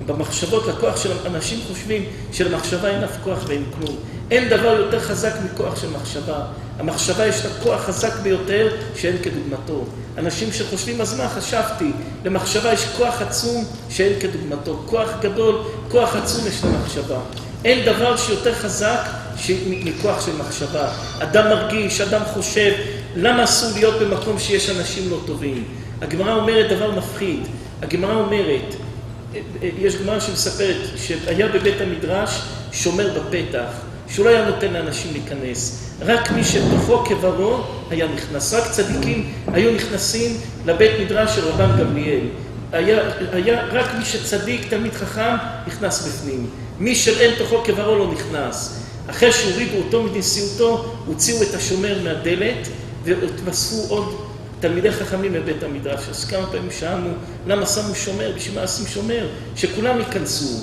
במחשבות, לכוח של אנשים חושבים שלמחשבה אין אף כוח ואין כלום. אין דבר יותר חזק מכוח של מחשבה. המחשבה יש לה כוח חזק ביותר שאין כדוגמתו. אנשים שחושבים, אז מה חשבתי? למחשבה יש כוח עצום שאין כדוגמתו. כוח גדול, כוח עצום יש למחשבה. אין דבר שיותר חזק מכוח של מחשבה. אדם מרגיש, אדם חושב, למה אסור להיות במקום שיש אנשים לא טובים? הגמרא אומרת דבר מפחיד. הגמרא אומרת, יש גמרא שמספרת שהיה בבית המדרש שומר בפתח, שהוא לא היה נותן לאנשים להיכנס. רק מי שתוכו כברו היה נכנס. רק צדיקים היו נכנסים לבית מדרש של רבן גמליאל. היה רק מי שצדיק, תלמיד חכם, נכנס בפנים. מי של אין תוכו כברו לא נכנס. אחרי שהורידו אותו מנשיאותו, הוציאו את השומר מהדלת והתווספו עוד תלמידי חכמים בבית המדרש. אז כמה פעמים שאלנו, למה שמו שומר? בשביל מה עושים שומר? שכולם ייכנסו.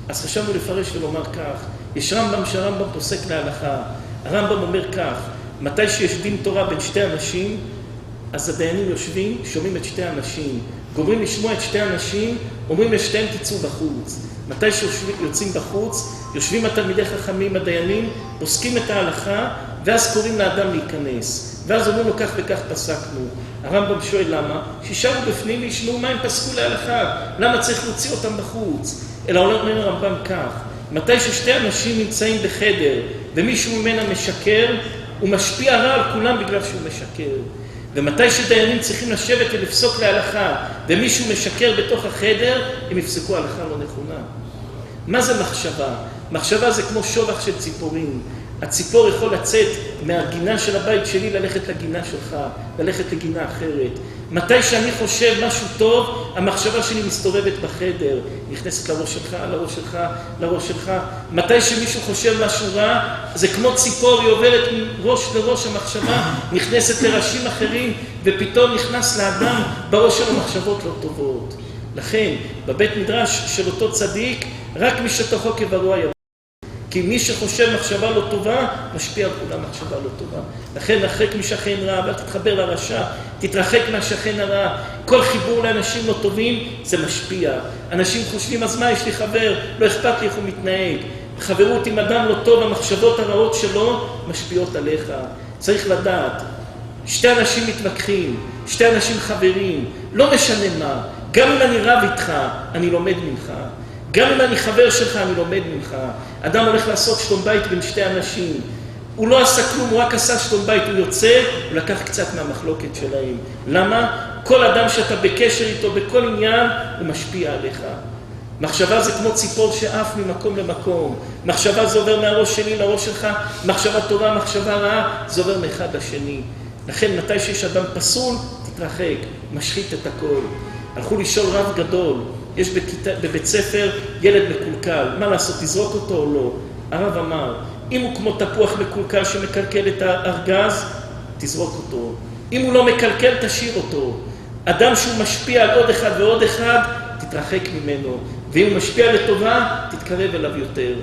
אז חשבנו לפרש ולומר כך, יש רמב"ם שהרמב"ם פוסק להלכה. הרמב"ם אומר כך, מתי שיש דין תורה בין שתי אנשים, אז הדיינים יושבים, שומעים את שתי אנשים. גומרים לשמוע את שתי אנשים, אומרים לשתיהם תצאו בחוץ. מתי שיוצאים בחוץ, יושבים התלמידי חכמים, הדיינים, פוסקים את ההלכה, ואז קוראים לאדם להיכנס. ואז אומרים לו כך וכך פסקנו. הרמב"ם שואל למה? שישארו בפנים וישמעו מה הם פסקו להלכה. למה צריך להוציא אותם בחוץ? אלא אומר הרמב"ם כך, מתי ששתי אנשים נמצאים בחדר ומישהו ממנה משקר, הוא משפיע רע על כולם בגלל שהוא משקר. ומתי שדיינים צריכים לשבת ולפסוק להלכה ומישהו משקר בתוך החדר, הם יפסקו הלכה לא נכונה. מה זה מחשבה? מחשבה זה כמו שובח של ציפורים. הציפור יכול לצאת מהגינה של הבית שלי, ללכת לגינה שלך, ללכת לגינה אחרת. מתי שאני חושב משהו טוב, המחשבה שלי מסתובבת בחדר, נכנסת לראש שלך, לראש שלך, לראש שלך. מתי שמישהו חושב משהו רע, זה כמו ציפור, היא עוברת מראש לראש המחשבה, נכנסת לראשים אחרים, ופתאום נכנס לאדם בראש שלו מחשבות לא טובות. לכן, בבית מדרש של אותו צדיק, רק מי שתוכו כברו היה. כי מי שחושב מחשבה לא טובה, משפיע על כולם מחשבה לא טובה. לכן, הרחק משכן רע, ואל תתחבר לרשע, תתרחק מהשכן הרע. כל חיבור לאנשים לא טובים, זה משפיע. אנשים חושבים, אז מה, יש לי חבר, לא אכפת לי איך הוא מתנהג. חברות עם אדם לא טוב, המחשבות הרעות שלו משפיעות עליך. צריך לדעת, שתי אנשים מתווכחים, שתי אנשים חברים, לא משנה מה. גם אם אני רב איתך, אני לומד ממך. גם אם אני חבר שלך, אני לומד ממך. אדם הולך לעשות שלום בית בין שתי אנשים. הוא לא עשה כלום, הוא רק עשה שלום בית. הוא יוצא, הוא לקח קצת מהמחלוקת שלהם. למה? כל אדם שאתה בקשר איתו, בכל עניין, הוא משפיע עליך. מחשבה זה כמו ציפור שעף ממקום למקום. מחשבה זה עובר מהראש שלי לראש שלך. מחשבה טובה, מחשבה רעה, זה עובר מאחד לשני. לכן, מתי שיש אדם פסול, תתרחק, משחית את הכל. הלכו לשאול רב גדול. יש בבית ספר ילד מקולקל, מה לעשות, תזרוק אותו או לא? הרב אמר, אם הוא כמו תפוח מקולקל שמקלקל את הארגז, תזרוק אותו. אם הוא לא מקלקל, תשאיר אותו. אדם שהוא משפיע על עוד אחד ועוד אחד, תתרחק ממנו, ואם הוא משפיע לטובה, תתקרב אליו יותר.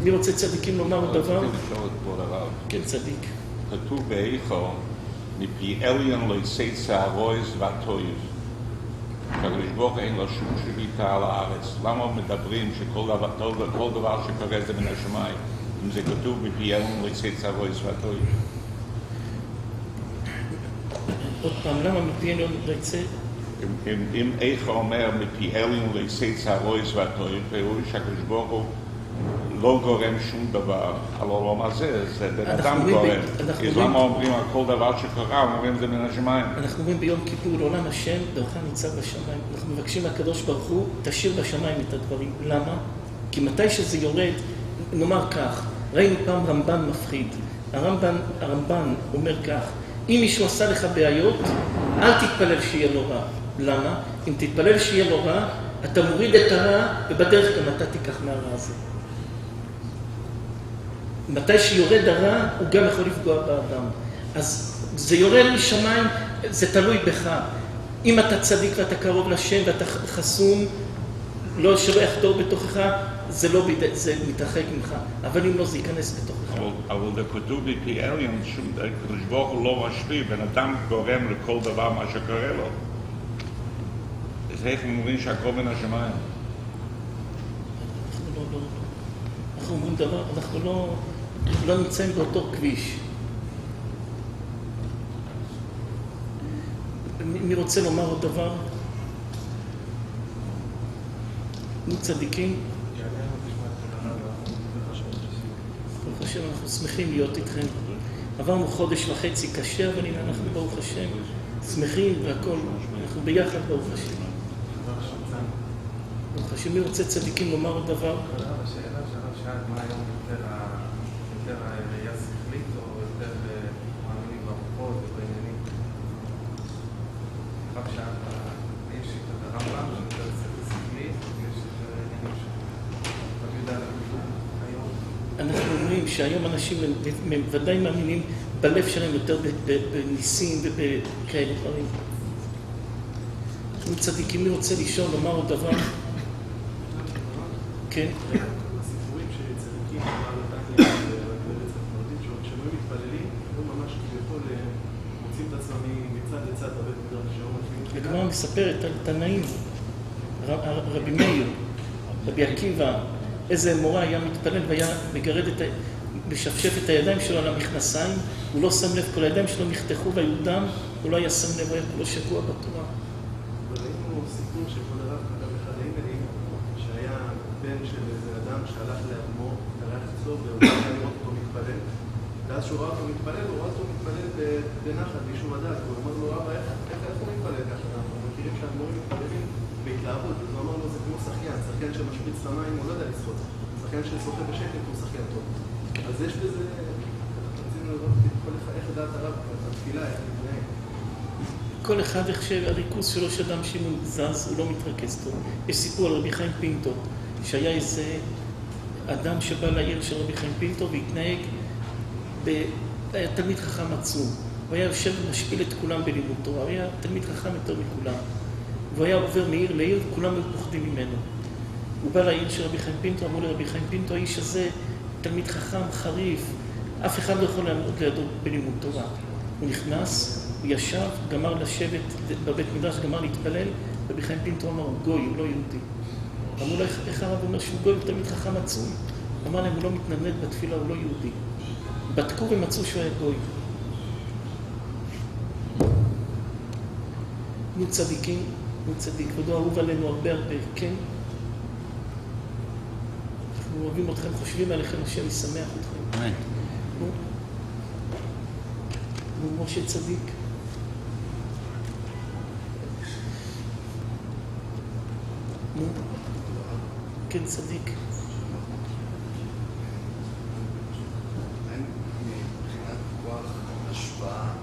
מי רוצה צדיקים לומר עוד דבר? רציתי לשאול את כבוד הרב. כן, צדיק. כתוב באיכו, מפי עליון לא יצא הרויז והטויב. שהקדוש ברוך הוא אין לו שום שליטה על הארץ. למה מדברים שכל דבר שקורה זה מן השמיים? אם זה כתוב מפי עליון לא יצא הרויז והטויב. עוד פעם, למה מפי עליון לא יצא? אם איכו אומר מפי עליון לא יצא הרויז והטויב, פירוש שהקדוש ברוך הוא לא גורם שום דבר על העולם הזה, זה בן אדם גורם. אז למה אומרים על כל דבר שקרה, אומרים זה מן השמיים? אנחנו אומרים ביום כיפור לעולם השם, דרכך ניצב בשמיים. אנחנו מבקשים מהקדוש ברוך הוא, תשאיר בשמיים את הדברים. למה? כי מתי שזה יורד, נאמר כך, ראינו פעם רמב"ן מפחיד. הרמב"ן אומר כך, אם מישהו עשה לך בעיות, אל תתפלל שיהיה לו רע. למה? אם תתפלל שיהיה לו רע, אתה מוריד את הרע, ובדרך גם אתה תיקח מהרע הזה. מתי שיורד הרע, הוא גם יכול לפגוע באדם. אז זה יורד משמיים, זה תלוי בך. אם אתה צדיק ואתה קרוב לשם ואתה חסום, לא שלא יחדור בתוכך, זה מתרחק ממך. אבל אם לא, זה ייכנס בתוכך. אבל זה כתוב בפי עליון, הקדוש ברוך הוא לא משפיע, בן אדם גורם לכל דבר מה שקורה לו. אז איך אומרים שהכל מן השמיים? אנחנו אומרים דבר, אנחנו לא נמצאים באותו כביש. מי רוצה לומר עוד דבר? מי צדיקים? ברוך השם, אנחנו שמחים להיות איתכם. עברנו חודש וחצי קשה, אבל הנה אנחנו ברוך השם שמחים והכל, אנחנו ביחד ברוך השם. ברוך השם, מי רוצה צדיקים לומר עוד דבר? השאלה שאלת מה היום יותר ראייה שכלית או יותר מאמינים ברוחות ובעניינים? רק שאלת, יש את הרמב"ם שיותר שכלית ויש את העניינים שאתה יודע לכתוב היום? אנחנו אומרים שהיום אנשים ודאי מאמינים בלב שלהם יותר בניסים ובכאלה דברים. מי צדיקים, מי רוצה לשאול לומר עוד דבר? כן. הסיפורים שצדיקים נתן לי בארץ הפרטית, כשהם היו מתפללים, היו ממש כביכול מוצאים את עצמם מצד לצד בבית מדרש שהיו הגמרא מספרת על תנאים, רבי מאיר, רבי עקיבא, איזה מורה היה מתפלל והיה מגרד משפשף את הידיים שלו על המכנסיים, הוא לא שם לב, כל הידיים שלו נחתכו והיו דם, הוא לא היה שם לב, הוא היה כולו שקוע בתורה. וראינו סיפור שכבוד הרב כתב אחד האימיילים, שהיה בן של איזה אדם שהלך לאדמו, קרח אצלו והוא היה לראות אותו מתפלל, ואז שהוא ראה אותו מתפלל, הוא ראה אותו מתפלל בנחת, בלי שום הדעת, הוא אמר לו, רבא, איך הוא מתפלל ככה? אנחנו מכירים שהאדמו"רים מתפללים בהתלהבות, אז הוא אמר לו, זה כמו שחיין, שחיין שמשפיץ למים, הוא לא יודע לשחות, שחיין ששוחה בשקט הוא שחיין טוב. אז יש בזה, רצינו לראות איך דעת הרב, התפילה, איך מתנהג. כל אחד איך שהריכוז שלו שאדם שמעון זז, הוא לא מתרכז טוב. יש סיפור על רבי חיים פינטו, שהיה איזה אדם שבא לעיר של רבי חיים פינטו והתנהג, היה תלמיד חכם עצום. הוא היה יושב ומשפיל את כולם בלימוד תורה, הוא היה תלמיד חכם יותר מכולם. והוא היה עובר מעיר לעיר, כולם היו פוחדים ממנו. הוא בא לעיר של רבי חיים פינטו, אמרו לרבי חיים פינטו, האיש הזה תלמיד חכם, חריף, אף אחד לא יכול לעמוד לידו בלימוד תורה. הוא נכנס, הוא ישב, גמר לשבת בבית מדרש, גמר להתפלל, רבי חיים פינטו אמר, הוא גוי, הוא לא יהודי. אמרו לו, איך הרב אומר שהוא גוי, הוא תלמיד חכם עצום? אמר להם, הוא לא מתנדנד בתפילה, הוא לא יהודי. בדקו ומצאו שהוא היה גוי. נו צדיקים, נו צדיק, ודו אהוב עלינו הרבה הרבה, כן? אנחנו אוהבים אתכם, חושבים עליכם, השם ישמח אתכם. אמן. נו, משה צדיק. נו, כן צדיק. מבחינת כוח השפעה,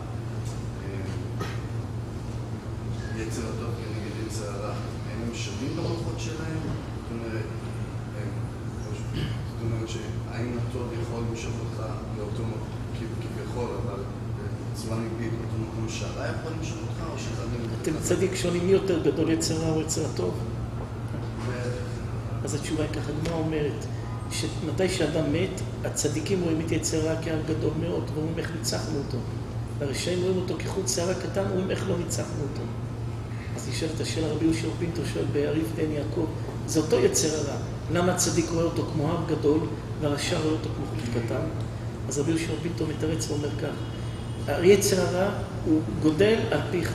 יצר הטוב כנגד יצר הרע, הם שווים ברוחות שלהם? זאת אומרת שהאם הטוב יכול למשוך אותך לאותו כביכול, אבל מצווה מפי באותו מקום שהרע יכול למשוך אותך, או שזה אתם צדיק שונים, מי יותר גדול, יצר רע או יצר הטוב? אז התשובה היא ככה, הגמרא אומרת, שמתי שאדם מת, הצדיקים רואים את יצר רע כהר גדול מאוד, ואומרים איך ניצחנו אותו. והרשעים רואים אותו כחוט שערה קטן, אומרים איך לא ניצחנו אותו. אז נשאלת השאלה, רבי יהושע פינטו שואל בעריף דן יעקב, זה אותו יצר הרע. למה הצדיק רואה אותו כמו הר גדול, והרשע רואה אותו כמו חוט קטן? אז רבי יהושע פינטו מתרץ ואומר כך, היצר הרע הוא גודל על פיך.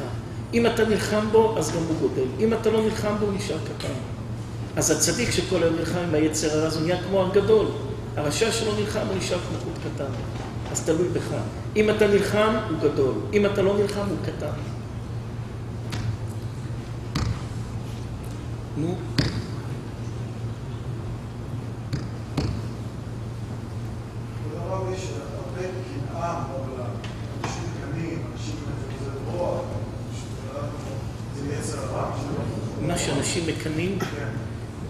אם אתה נלחם בו, אז גם הוא גודל. אם אתה לא נלחם בו, הוא נשאר קטן. אז הצדיק שכל היום נלחם עם היצר הרע, זה נהיה כמו הר גדול. הרשע שלא נלחם, הוא נשאר כמו חוט קטן. אז תלוי בך. אם אתה נלחם, הוא גדול. אם אתה לא נלחם, הוא קטן. נו. יש הרבה קנאה בעולם, אנשים קנים, אנשים זה רוע, זה יצר הרע. מה שאנשים מקנים,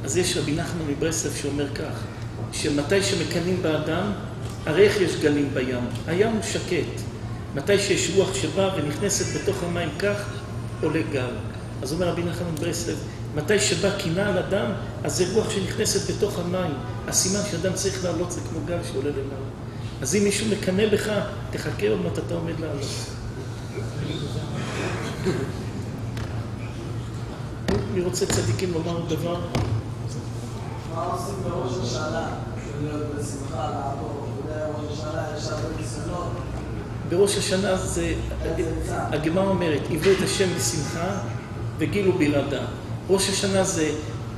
אז יש רבי נחמן מברסלב שאומר כך, שמתי שמקנים באדם, הרי איך יש גלים בים? הים הוא שקט. מתי שיש רוח שבא ונכנסת בתוך המים כך, עולה גל. אז אומר רבי נחמן מברסלב, מתי שבא קנאה על אדם, אז זה רוח שנכנסת בתוך המים. הסימן שאדם צריך לעלות זה כמו גל שעולה למעלה. אז אם מישהו מקנה בך, תחכה עוד מעט אתה עומד לעלות. אני רוצה צדיקים לומר עוד דבר. מה עושים בראש השנה? להיות בשמחה, לעבור, בראש השנה יש הרבה ניסיונות. בראש השנה זה, הגמרא אומרת, עברו את השם בשמחה וגילו ברעדה. ראש השנה זה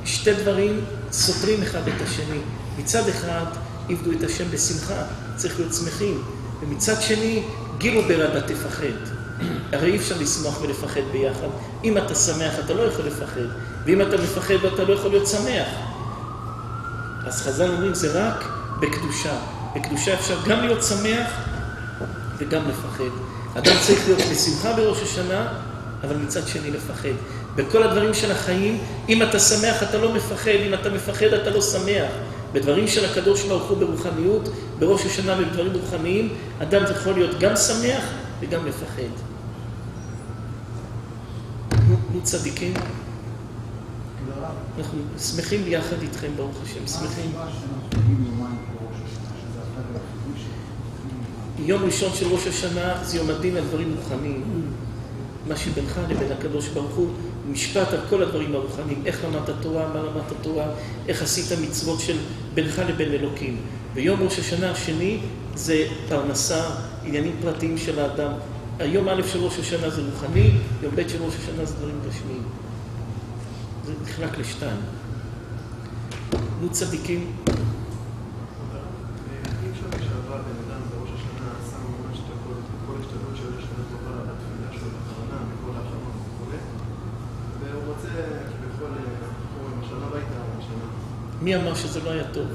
שתי דברים סותרים אחד את השני. מצד אחד, עבדו את השם בשמחה, צריך להיות שמחים. ומצד שני, גילו ברעדה תפחד. הרי אי אפשר לשמוח ולפחד ביחד. אם אתה שמח, אתה לא יכול לפחד. ואם אתה מפחד, אתה לא יכול להיות שמח. אז חז"ל אומרים, זה רק בקדושה. בקדושה אפשר גם להיות שמח וגם לפחד. אדם צריך להיות בשמחה בראש השנה, אבל מצד שני לפחד. בכל הדברים של החיים, אם אתה שמח, אתה לא מפחד. אם אתה מפחד, אתה לא שמח. בדברים של הקדוש ברוך הוא ברוחניות, בראש השנה ובדברים רוחניים, אדם יכול להיות גם שמח וגם לפחד. נו צדיקים. אנחנו שמחים ביחד איתכם, ברוך השם, שמחים. יום ראשון של ראש השנה זה יום הדין על דברים רוחניים. מה שבינך לבין הקדוש ברוך הוא, משפט על כל הדברים הרוחניים. איך למדת תורה, מה למדת תורה, איך עשית מצוות של בינך לבין אלוקים. ויום ראש השנה השני זה פרנסה, עניינים פרטיים של האדם. היום א' של ראש השנה זה רוחני, יום ב' של ראש השנה זה דברים גשמיים. זה נחלק לשתיים. נו צדיקים. אם שומע שעבר בן אדם בראש השנה שם ממש את כל השתדלות של השנה טובה בתפילה שלו בכוונה, מכל ההכנות וכו', והוא רוצה כביכול, עם השנה הביתה או השנה. מי אמר שזה לא היה טוב?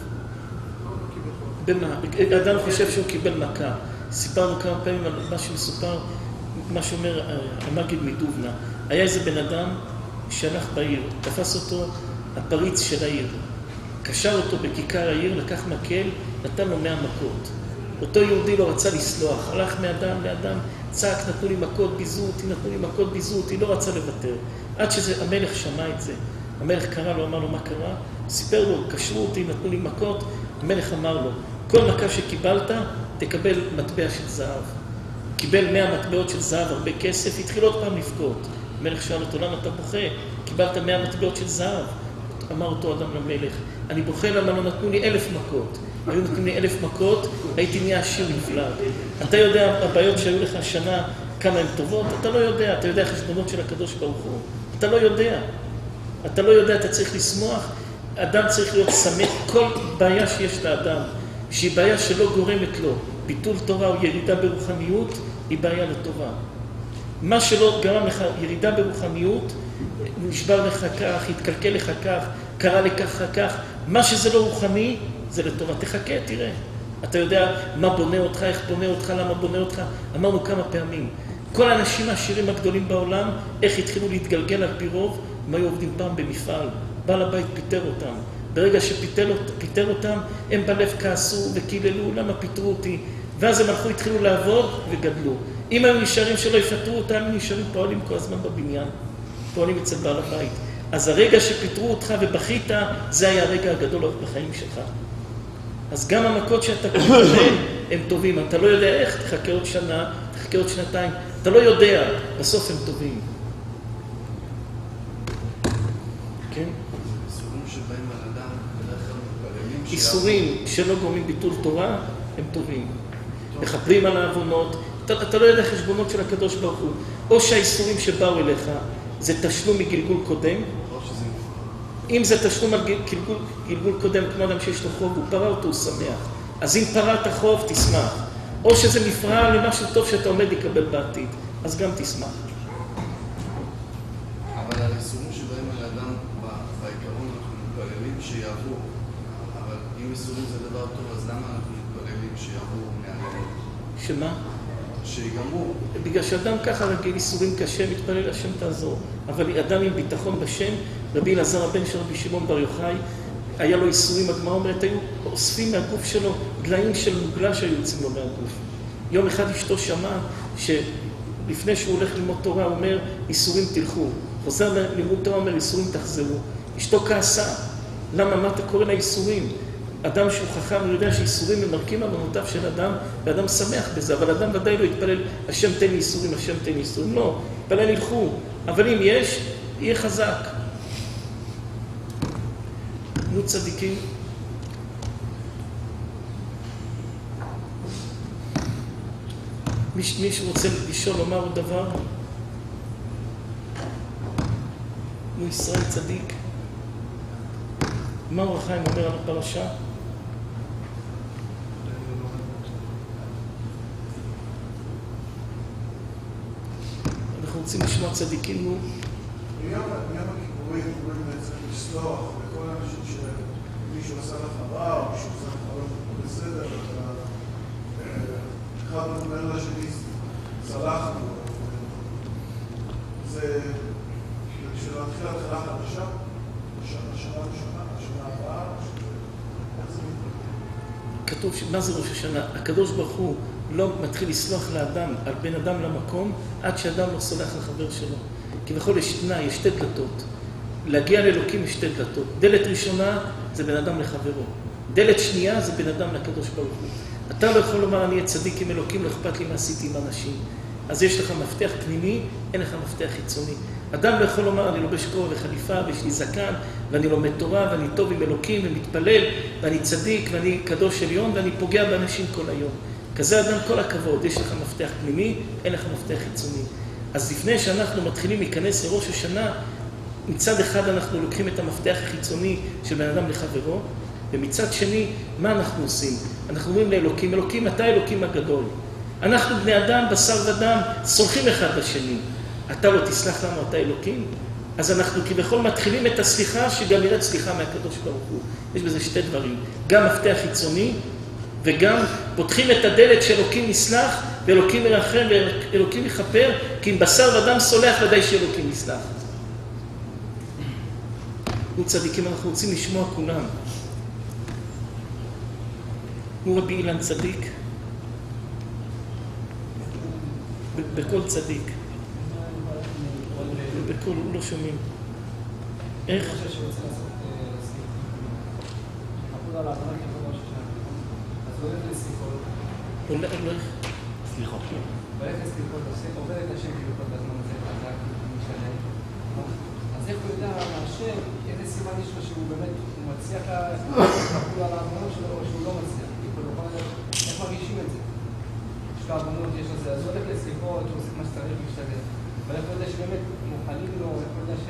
לא כביכול. במה? אדם חושב שהוא קיבל מכה. סיפרנו כמה פעמים על מה שמסופר, מה שאומר המגיד מדובנה. היה איזה בן אדם שהלך בעיר, תפס אותו הפריץ של העיר. קשר אותו בכיכר העיר, לקח מקל, נתן לו 100 מכות. אותו יהודי לא רצה לסלוח, הלך מאדם לאדם, צעק, נתנו לי מכות, ביזו אותי, נתנו לי מכות, ביזו אותי, לא רצה לוותר. עד שהמלך שמע את זה. המלך קרא לו, אמר לו מה קרה? סיפר לו, קשרו אותי, נתנו לי מכות. המלך אמר לו, כל מכה שקיבלת, תקבל מטבע של זהב. קיבל 100 מטבעות של זהב, הרבה כסף, התחיל עוד פעם לבכות. המלך שאל אותו, למה אתה בוכה? קיבלת 100 מטבעות של זהב. אמר אותו אדם למלך, אני בוכה למה לא נתנו לי 1000 מכות. היו נתנו לי 1000 מכות, הייתי נהיה עשיר נפלא. אתה יודע הבעיות שהיו לך השנה, כמה הן טובות? אתה לא יודע, אתה יודע חשבונות של הקדוש ברוך הוא. אתה לא יודע. אתה לא יודע, אתה צריך לשמוח. אדם צריך להיות שמח. כל בעיה שיש לאדם, שהיא בעיה שלא גורמת לו, ביטול תורה או ירידה ברוחניות, היא בעיה לטובה. מה שלא גרם לך ירידה ברוחניות, נשבר לך כך, התקלקל לך כך, קרה לך כך, מה שזה לא רוחני, זה לטובה. תחכה, תראה. אתה יודע מה בונה אותך, איך בונה אותך, למה בונה אותך. אמרנו כמה פעמים. כל האנשים העשירים הגדולים בעולם, איך התחילו להתגלגל על פי רוב, הם היו עובדים פעם במפעל. בעל הבית פיטר אותם. ברגע שפיטר אותם, הם בלב כעסו וקיללו, למה פיטרו אותי? ואז הם הלכו, התחילו לעבוד וגדלו. אם הם נשארים שלא יפטרו אותם, הם נשארים פועלים כל הזמן בבניין, פועלים אצל בעל הבית. אז הרגע שפיטרו אותך ובכית, זה היה הרגע הגדול בחיים שלך. אז גם המכות שאתה קוראים הם טובים. אתה לא יודע איך, תחכה עוד שנה, תחכה עוד שנתיים. אתה לא יודע, בסוף הם טובים. כן? איסורים שבאים על אדם, בדרך כלל מתפללים איסורים שלא גורמים ביטול תורה, הם טובים. מחפרים על העוונות. אתה לא יודע חשבונות של הקדוש ברוך הוא. או שהאיסורים שבאו אליך זה תשלום מגלגול קודם. או שזה אם זה תשלום על גלגול קודם, כמו אדם שיש לו חוב, הוא פרע אותו, הוא שמח. אז אם פרעת חוב, תשמח. או שזה מפרע למשהו טוב שאתה עומד לקבל בעתיד, אז גם תשמח. אבל האיסורים שבאים על אדם, בעיקרון אנחנו מתפללים שיעבור. אבל אם איסורים זה דבר טוב, אז למה אנחנו מתפללים שיעבור מהעניין? שמה? שיגמרו. בגלל שאדם ככה רגיל איסורים קשה, מתפלל השם תעזור. אבל אדם עם ביטחון בשם, רבי אלעזר הבן של רבי שמעון בר יוחאי, היה לו איסורים, הגמרא אומרת, היו אוספים מהגוף שלו גלאים של מוגלה שהיו יוצאים לו מהגוף. יום אחד אשתו שמעה שלפני שהוא הולך ללמוד תורה, הוא אומר, איסורים תלכו. חוזר ללימוד תורה, אומר, איסורים תחזרו. אשתו כעסה. למה? מה אתה קורא לאיסורים? אדם שהוא חכם, הוא יודע שאיסורים ממרקים עוונותיו של אדם, ואדם שמח בזה, אבל אדם ודאי לא יתפלל, השם תן לי איסורים, השם תן לי איסורים. לא, יתפלל ילכו. אבל אם יש, יהיה חזק. נו צדיקים. מישהו רוצה לשאול לומר עוד דבר? נו ישראל צדיק. מה אור החיים אומר על הפרשה? אנחנו רוצים לשמוע צדיקים, נו. מיום הכיפורים יכולים בעצם לסלוח לכל האנשים שמישהו עשה לך רע, או מישהו עשה לך לא בסדר, אחד אומר לשני, סלחנו. זה בשביל להתחיל התחלה חדשה, השנה הבאה, כתוב מה זה ראש השנה? הקדוש ברוך הוא לא מתחיל לסלוח לאדם, על בין אדם למקום, עד שאדם לא סולח לחבר שלו. כי בכל יש שתי דלתות. להגיע לאלוקים יש שתי דלתות. דלת ראשונה זה בין אדם לחברו. דלת שנייה זה בין אדם לקדוש ברוך הוא. אתה לא יכול לומר, אני אהיה צדיק עם אלוקים, לא אכפת לי מה עשיתי עם אנשים. אז יש לך מפתח פנימי, אין לך מפתח חיצוני. אדם לא יכול לומר, אני לובש כובע וחליפה, ויש לי זקן, ואני לומד תורה, ואני טוב עם אלוקים, ומתפלל, ואני צדיק, ואני קדוש עליון, ואני פוגע באנשים כל היום. כזה אדם, כל הכבוד, יש לך מפתח פנימי, אין לך מפתח חיצוני. אז לפני שאנחנו מתחילים להיכנס לראש השנה, מצד אחד אנחנו לוקחים את המפתח החיצוני של בן אדם לחברו, ומצד שני, מה אנחנו עושים? אנחנו אומרים לאלוקים, אלוקים, אתה אלוקים הגדול. אנחנו בני אדם, בשר ודם, סולחים אחד לשני. אתה לא תסלח לנו, אתה אלוקים? אז אנחנו כבכל מתחילים את הסליחה, שגם נראית סליחה מהקדוש ברוך הוא. יש בזה שתי דברים, גם מפתח חיצוני, וגם פותחים את הדלת שאלוקים יסלח, ואלוקים ירחם, ואלוקים יכפר, כי אם בשר ודם סולח, ודאי שאלוקים יסלח. נו צדיקים, אנחנו רוצים לשמוע כולם. נו רבי אילן צדיק. בכל צדיק. בכל, לא שומעים. איך? אני חושב שהוא צריך לעשות חפוד על האדמה ככל השנה. אז הוא הולך לסליחות. הולך? סליחות. הולך לסליחות, עובד את השם כאילו כל הזמן הזה, חזק, משלם. אז איך הוא יודע מהשם, איזה סימן יש לו שהוא באמת, הוא מצליח חפוד על האדמה שלו, או שהוא לא מצליח. איך מרגישים את זה? יש לו אבונות, יש לו זה, אז הוא הולך לסליחות, הוא עושה מה שצריך להשתגל. אבל איך הוא יודע שבאמת מוכנים לו, איך הוא יודע ש...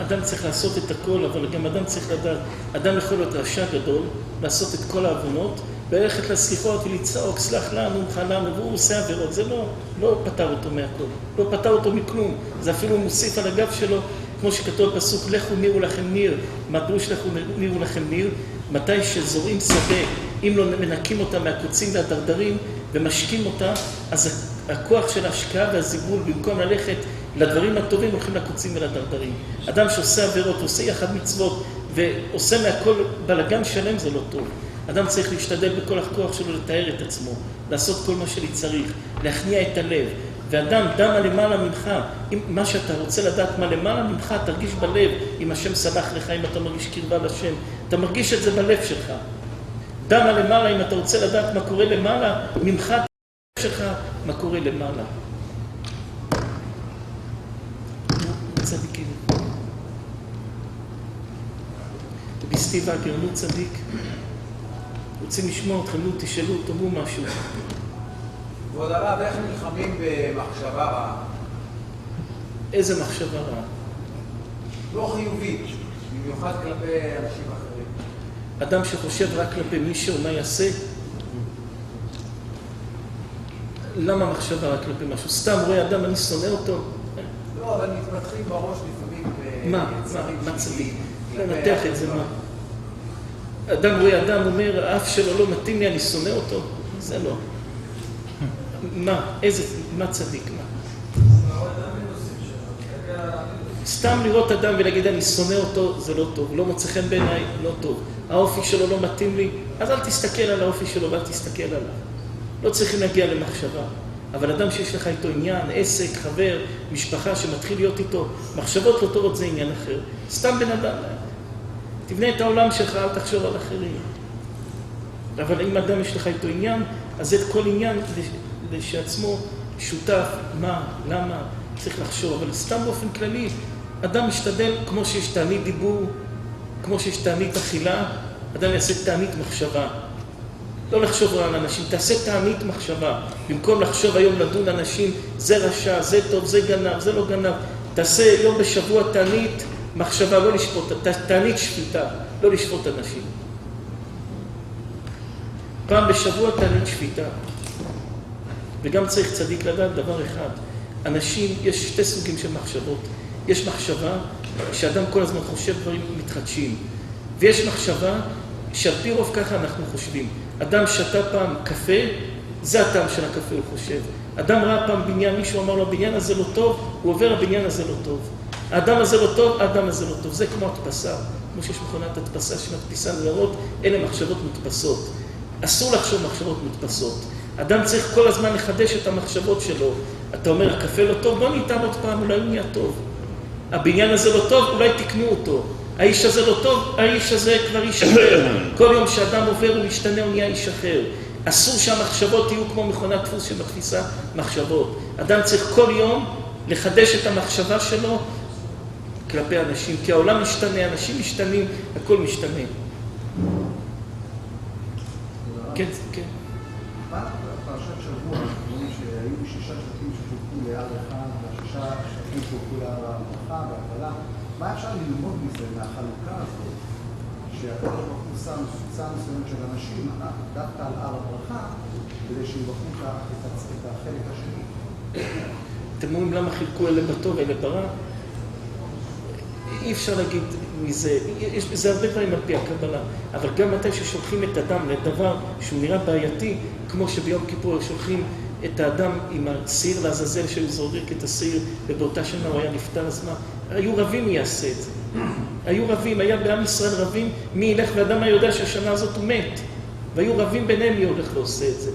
אדם צריך לעשות את הכל, אבל גם אדם צריך לדעת, אדם יכול להיות רשע גדול, לעשות את כל העוונות, וללכת לסליחות ולצעוק, סלח לנו, חלם, והוא עושה עבירות, זה לא פטר אותו מהכל, לא פטר אותו מכלום, זה אפילו מוסיף על הגב שלו, כמו שכתוב בפסוק, לכו נירו לכם ניר, מה פירוש לכו נירו לכם ניר? מתי שזורעים שדה, אם לא מנקים אותה מהקוצים והדרדרים ומשקים אותה, אז הכוח של ההשקעה והזיבול, במקום ללכת לדברים הטובים, הולכים לקוצים ולדרדרים. אדם שעושה עבירות, עושה יחד מצוות, ועושה מהכל בלגן שלם, זה לא טוב. אדם צריך להשתדל בכל הכוח שלו לתאר את עצמו, לעשות כל מה שאני צריך, להכניע את הלב. ואדם, דמה למעלה ממך, אם מה שאתה רוצה לדעת מה למעלה ממך, תרגיש בלב, אם השם סלח לך, אם אתה מרגיש קרבה לשם, אתה מרגיש את זה בלב שלך. דמה למעלה, אם אתה רוצה לדעת מה קורה למעלה, ממך, בלב שלך, מה קורה למעלה. צדיקים. בסטיב הגרנו צדיק. רוצים לשמוע אתכם, תשאלו, תאמרו משהו. כבוד הרב, איך נלחמים במחשבה רעה? איזה מחשבה רעה? לא חיובית, במיוחד כלפי אנשים אחרים. אדם שחושב רק כלפי מישהו, מה יעשה? למה מחשבה רק כלפי משהו? סתם רואה אדם, אני שונא אותו? לא, אבל מתפתחים בראש לפעמים מה צדיק? לנתח את זה, מה? אדם רואה אדם, אומר, האף שלו לא מתאים לי, אני שונא אותו? זה לא. מה צדיק? מה? סתם לראות אדם ולהגיד אני שונא אותו, זה לא טוב. לא מוצא חן בעיניי, לא טוב. האופי שלו לא מתאים לי, אז אל תסתכל על האופי שלו ואל תסתכל עליו. לא צריכים להגיע למחשבה. אבל אדם שיש לך איתו עניין, עסק, חבר, משפחה שמתחיל להיות איתו, מחשבות לא טובות זה עניין אחר. סתם בן אדם. תבנה את העולם שלך, אל תחשוב על אחרים. אבל אם אדם יש לך איתו עניין, אז את כל עניין שעצמו שותף, מה, למה, צריך לחשוב. אבל סתם באופן כללי, אדם משתדל, כמו שיש תענית דיבור, כמו שיש תענית אכילה, אדם יעשה תענית מחשבה. לא לחשוב רע על אנשים, תעשה תענית מחשבה. במקום לחשוב היום לדון אנשים, זה רשע, זה טוב, זה גנב, זה לא גנב. תעשה יום בשבוע תענית מחשבה, לא לשפוט, תענית שפיטה, לא לשפוט אנשים. פעם בשבוע תענית שפיטה. וגם צריך צדיק לדעת דבר אחד. אנשים, יש שתי סוגים של מחשבות. יש מחשבה שאדם כל הזמן חושב דברים מתחדשים. ויש מחשבה שעל פי רוב ככה אנחנו חושבים. אדם שתה פעם קפה, זה הטעם של הקפה הוא חושב. אדם ראה פעם בניין, מישהו אמר לו, הבניין הזה לא טוב, הוא עובר, הבניין הזה לא טוב. האדם הזה לא טוב, האדם הזה לא טוב. זה כמו הדפסה. כמו שיש מכונת הדפסה שמדפיסה ניירות, אלה מחשבות מודפסות. אסור לחשוב מחשבות מודפסות. אדם צריך כל הזמן לחדש את המחשבות שלו. אתה אומר, הקפה לא טוב, בוא ניתן עוד פעם, אולי הוא נהיה טוב. הבניין הזה לא טוב, אולי תקנו אותו. האיש הזה לא טוב, האיש הזה כבר איש אחר. כל יום שאדם עובר הוא משתנה, הוא נהיה איש אחר. אסור שהמחשבות יהיו כמו מכונת דפוס שמדפיסה מחשבות. אדם צריך כל יום לחדש את המחשבה שלו כלפי אנשים. כי העולם משתנה, אנשים משתנים, הכל משתנה. כן, כן. פרשת שבוע, רואים שהיו 6 שבטים שחולקו להר אחד, וה6 שבטים שחולקו להר הברכה וההקבלה. מה אפשר ללמוד מזה, מהחלוקה הזאת, שהקדוש ברוך הוא שם קבוצה מסוימת של אנשים, דווקא על הר הברכה, כדי שיבחרו את החלק השני? אתם אומרים למה חילקו אלה בטוב ואלה ברע? אי אפשר להגיד מזה, זה הרבה דברים על פי הקבלה, אבל גם מתי ששולחים את האדם לדבר שהוא נראה בעייתי, כמו שביום כיפור שולחים את האדם עם הסיר לעזאזל שהוא זורק את הסיר, ובאותה שנה הוא היה נפטר, אז מה? היו רבים מי יעשה את זה. היו רבים, היה בעם ישראל רבים, מי ילך, ואדם היה יודע שהשנה הזאת הוא מת. והיו רבים ביניהם מי הולך ועושה את זה.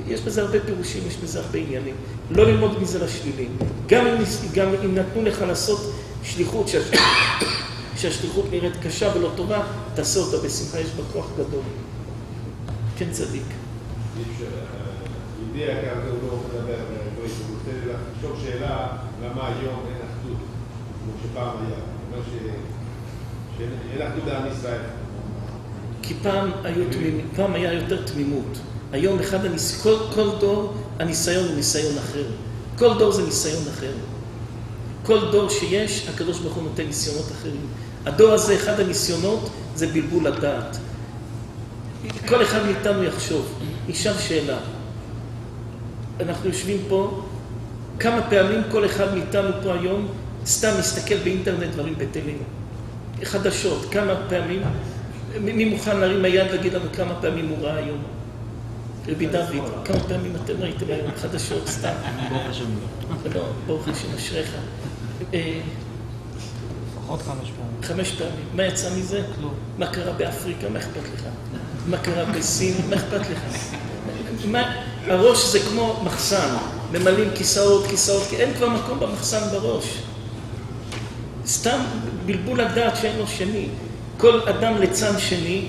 יש בזה הרבה פירושים, יש בזה הרבה עניינים. לא ללמוד מזה לשלילי. גם אם נתנו לך לעשות שליחות, שהשליחות נראית קשה ולא טובה, תעשה אותה בשמחה, יש בה כוח גדול. כן צדיק. ידיע כאן זה הוא לא מדבר, הוא רוצה לשאול שאלה למה היום אין אחדות, כמו שפעם היה. אומר שאין אחדות לעם ישראל. כי פעם היה יותר תמימות. היום כל דור הניסיון הוא ניסיון אחר. כל דור זה ניסיון אחר. כל דור שיש, הקדוש ברוך הוא נותן ניסיונות אחרים. הדור הזה, אחד הניסיונות, זה בלבול הדעת. כל אחד מאיתנו יחשוב, ישאל שאלה. אנחנו יושבים פה, כמה פעמים כל אחד מאיתנו פה היום, סתם מסתכל באינטרנט דברים בטלים. חדשות, כמה פעמים, מי מוכן להרים היד להגיד לנו כמה פעמים הוא ראה היום? רבי דוד, כמה פעמים אתם ראיתם היום חדשות, סתם? ברוך השם. לא, ברוך השם, אשריך. עוד 5 פעמים. 5 פעמים. מה יצא מזה? כלום. מה קרה באפריקה? מה אכפת לך? מה קרה בסין? מה אכפת לך? הראש זה כמו מחסן. ממלאים כיסאות, כי אין כבר מקום במחסן בראש. סתם בלבול הדעת שאין לו שני. כל אדם ליצן שני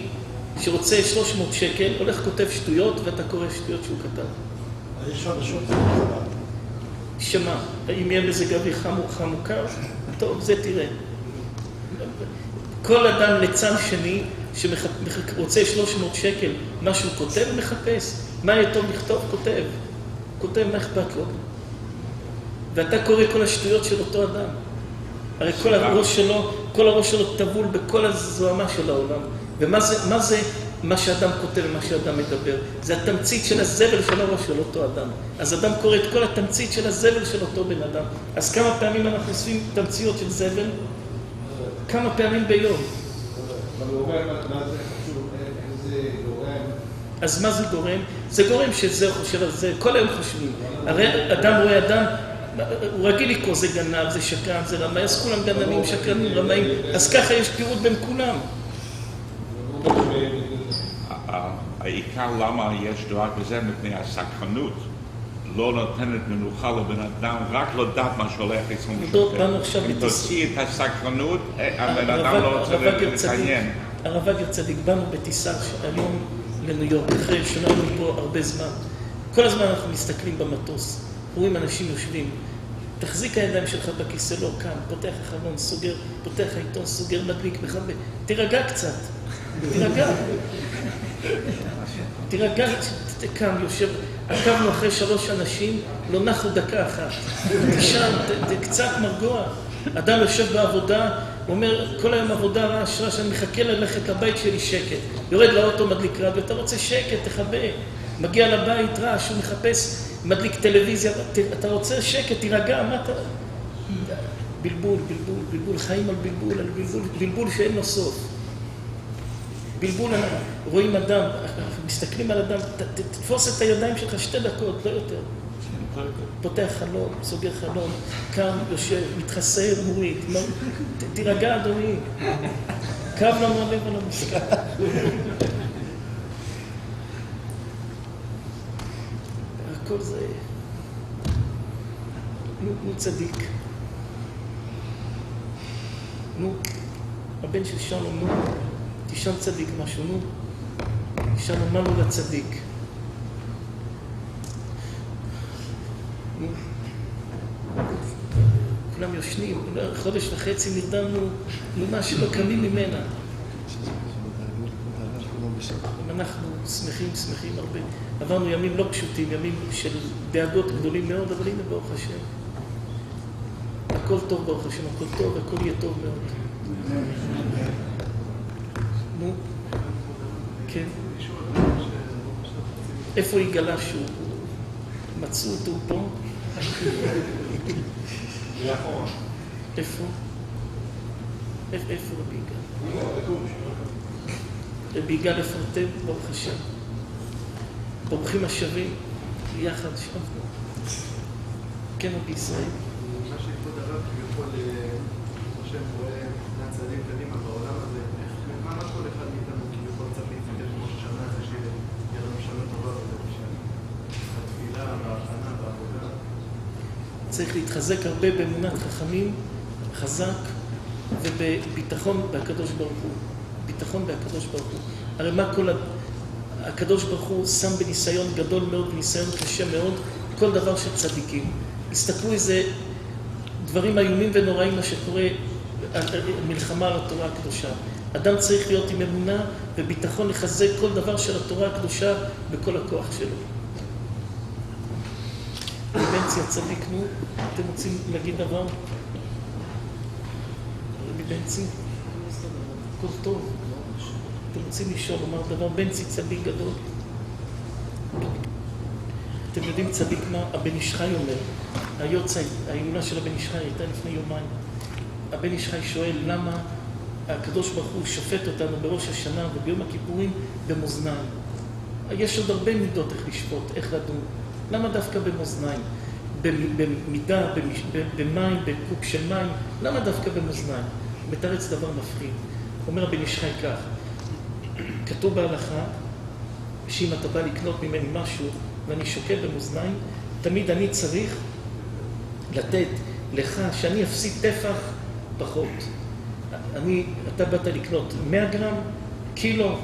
שרוצה 300 שקל, הולך כותב שטויות ואתה קורא שטויות שהוא כתב. יש חדשות. שמה, אם יהיה מזג אוויר חם או קר, טוב, זה תראה. כל אדם ליצן שני שרוצה 300 שקל, מה שהוא כותב מחפש. מה יהיה טוב לכתוב? כותב, מה אכפת לו? ואתה קורא כל השטויות של אותו אדם. הרי כל הראש שלו טבול בכל הזוהמה של העולם. ומה זה מה שאדם כותב ומה שאדם מדבר? זה התמצית של הזבל של הראש של אותו אדם. אז אדם קורא את כל התמצית של הזבל של אותו בן אדם. אז כמה פעמים אנחנו עושים תמציות של זבל? כמה פעמים ביום. אבל הוא אומר, מה זה חשוב? איך זה גורם? אז מה זה גורם? זה גורם שזה חושב על זה, כל היום חושבים. הרי אדם רואה אדם, הוא רגיל לקרוא, זה גנב, זה שקרן, זה רמאי, אז כולם גנבים, שקרנים, רמאים, אז ככה יש פירוט בין כולם. העיקר למה יש דבר כזה מפני הסקרנות לא נותנת מנוחה לבן אדם רק לדעת מה שהולך אצלנו. אם תוציא את הסקרנות, הבן אדם לא רוצה לקיים. הרב אגר צדיק, באנו בטיסה היום לניו יורק, אחרי שנענו פה הרבה זמן. כל הזמן אנחנו מסתכלים במטוס, רואים אנשים יושבים. תחזיק הידיים שלך בכיסא, לא כאן, פותח החלון, סוגר, פותח העיתון, סוגר, מדליק, מכבה. תירגע קצת, תירגע, קם, יושב. עקבנו אחרי 3 אנשים, לא נחו דקה אחת. תשם, קצת מרגוע. אדם יושב בעבודה, הוא אומר, כל היום עבודה רעש, אני מחכה ללכת לבית שלי שקט. יורד לאוטו, מדליק רדיו, אתה רוצה שקט, תחבא. מגיע לבית רעש, הוא מחפש, מדליק טלוויזיה, אתה רוצה שקט, תירגע, מה אתה... בלבול, חיים על בלבול שאין לו סוף. בלבול, רואים אדם, מסתכלים על אדם, תתפוס את הידיים שלך 2 דקות, לא יותר. פותח חלום, סוגר חלום, קם, יושב, מתחסר, מוריד. תירגע, אדוני. קו לנו הלב על המשקל. הכל זה... נו צדיק. נו, הבן של שלום, נו. תשאל צדיק משהו, נו. תשאל מה לו לצדיק. נו. כולם יושנים, 1.5 חודש נרדמנו, מה שלא קמים ממנה. אנחנו שמחים הרבה. עברנו ימים לא פשוטים, ימים של דאגות גדולים מאוד, אבל הנה ברוך השם. הכל טוב ברוך השם, הכל טוב, הכל יהיה טוב מאוד. נו, כן. איפה יגלה שהוא? מצאו אותו פה? איפה? איפה רבי יגאל? רבי יגאל לפרטב, ברוך השם. ברוכים השבים, יחד שבנו. כן, רבי ישראל. מה שכבוד הרב כביכול, השם רואה מהצעדים קדימה בעולם הזה, מה כל אחד מאיתנו כביכול צריך להתפתח כמו ששנה הזה שיהיה לנו שנה טובה וזה התפילה, בהכנה, בעבודה. צריך להתחזק הרבה באמונת חכמים, חזק, ובביטחון בהקדוש ברוך הוא. ביטחון בהקדוש ברוך הוא. הרי מה כל... הקדוש ברוך הוא שם בניסיון גדול מאוד, בניסיון קשה מאוד, כל דבר של צדיקים. הסתכלו איזה דברים איומים ונוראים מה שקורה, מלחמה על התורה הקדושה. אדם צריך להיות עם אמונה וביטחון לחזק כל דבר של התורה הקדושה בכל הכוח שלו. בנצי הצדיק, נו, אתם רוצים להגיד דבר? בנצי? הכל טוב. אתם רוצים לשאול, לומר דבר, בנצי צדיק גדול. אתם יודעים צדיק מה? הבן איש חי אומר, ההילולה של הבן איש חי הייתה לפני יומיים. הבן איש חי שואל למה הקדוש ברוך הוא שופט אותנו בראש השנה וביום הכיפורים במאזניים. יש עוד הרבה מידות איך לשפוט, איך לדון. למה דווקא במאזניים? במידה, במים, בקוק של מים, למה דווקא במאזניים? מתרץ דבר מפחיד. אומר הבן איש חי כך, כתוב בהלכה, שאם אתה בא לקנות ממני משהו ואני שוקל במאזניים, תמיד אני צריך לתת לך שאני אפסיד טפח פחות. אתה באת לקנות 100 גרם, קילו,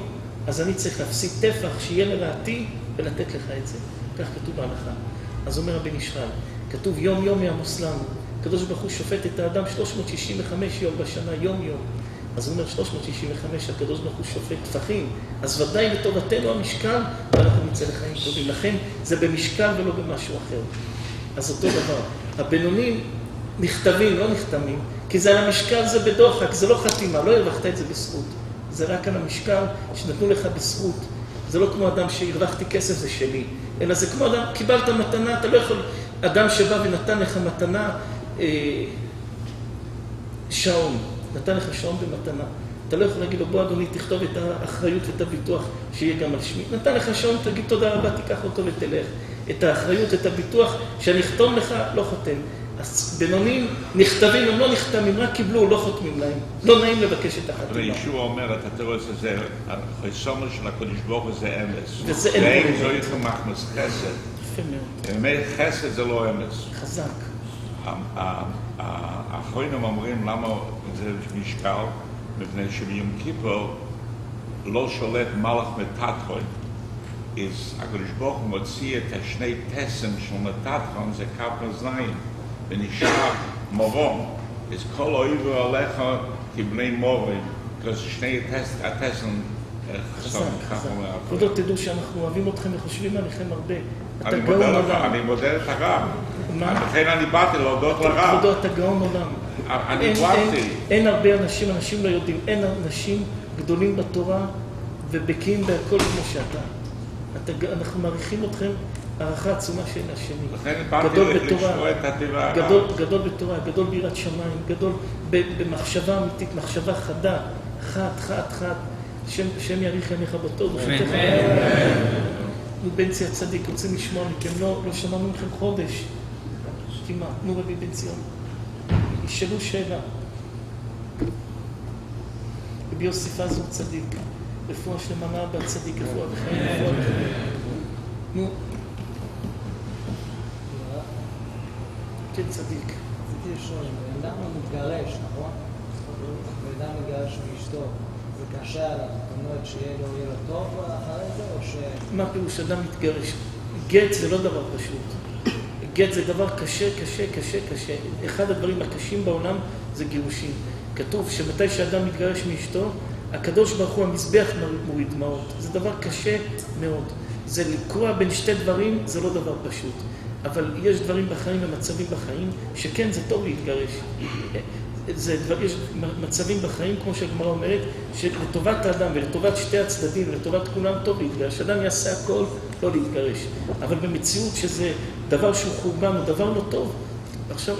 אז אני צריך להפסיד טפח שיהיה לרעתי ולתת לך את זה. כך כתוב בהלכה. אז אומר הבן איש חי, כתוב יום יום יעמוס לנו. הקדוש ברוך הוא שופט את האדם 365 יום בשנה, יום יום. אז הוא אומר 365, הקדוש ברוך הוא שופט טפחים. אז ודאי לטובתנו המשקל, ואנחנו נצא לחיים טובים. לכן זה במשקל ולא במשהו אחר. אז אותו דבר. הבינונים נכתבים, לא נחתמים, כי זה על המשקל, זה בדוחק, זה לא חתימה, לא הרווחת את זה בזכות. זה רק על המשקל שנתנו לך בזכות. זה לא כמו אדם שהרווחתי כסף, זה שלי. אלא זה כמו אדם, קיבלת מתנה, אתה לא יכול, אדם שבא ונתן לך מתנה, שעון, נתן לך שעון במתנה. אתה לא יכול להגיד לו, בוא אדוני, תכתוב את האחריות ואת הביטוח שיהיה גם על שמי. נתן לך שעון, תגיד תודה רבה, תיקח אותו ותלך. את האחריות, את הביטוח, שאני אחתום לך, לא חותם. אז בינונים נכתבים, הם לא נחתמים, רק קיבלו, לא חותמים להם. לא נעים לבקש את החתימה. אבל ישוע אומר, אתה תראה שזה, החסומר של הקדוש ברוך הוא זה אמס. וזה ואין זו איתו מחמס חסד. יפה מאוד. באמת חסד זה לא אמס. חזק. האחרונים אומרים למה זה משקל, מפני שביום כיפור לא שולט מלך מטאטרון. אז הקדוש ברוך הוא מוציא את השני תסם של מטאטרון, זה כף מאזניים, ונשאר מורום. אז כל אויבו עליך כבני מורים, כי שני התסם חסום. כבודו, תדעו שאנחנו אוהבים אתכם וחושבים עליכם הרבה. אתה גאון עולם. אני מודה לך רב. לכן אני באתי להודות לרב. כבודו, אתה גאון עולם. אני באתי. אין הרבה אנשים, אנשים לא יודעים, אין אנשים גדולים בתורה ובקיאים בהכל כמו שאתה. אנחנו מעריכים אתכם הערכה עצומה של השני. לכן באתי לשמוע את הטבע הרב. גדול בתורה, גדול ביראת שמיים, גדול במחשבה אמיתית, מחשבה חדה, חד. שם יאריך ימיך בטוב. נו בן ציון צדיק, רוצים לשמוע מכם, לא שמענו מכם חודש. כמעט, נו רבי בן ציון. ישאלו שאלה. רבי יוסף עזור צדיק, רפואה שלמה לאבא צדיק, רפואה בחיים, רפואה בחיים. נו. כן, צדיק. רציתי לשאול, בן אדם מתגרש, נכון? בן אדם מתגרש מאשתו, זה קשה עליו, זאת אומרת שיהיה לו טוב אחרי זה, או ש... מה פירוש אדם מתגרש? גט זה לא דבר פשוט. גט זה דבר קשה. אחד הדברים הקשים בעולם זה גירושים. כתוב שמתי שאדם מתגרש מאשתו, הקדוש ברוך הוא המזבח מוריד דמעות. זה דבר קשה מאוד. זה לקרוע בין שתי דברים, זה לא דבר פשוט. אבל יש דברים בחיים ומצבים בחיים שכן זה טוב להתגרש. יש מצבים בחיים, כמו שהגמרא אומרת, שלטובת האדם ולטובת שתי הצדדים ולטובת כולם טוב להתגרש. אדם יעשה הכל לא להתגרש. אבל במציאות שזה דבר שהוא חורבן או דבר לא טוב, עכשיו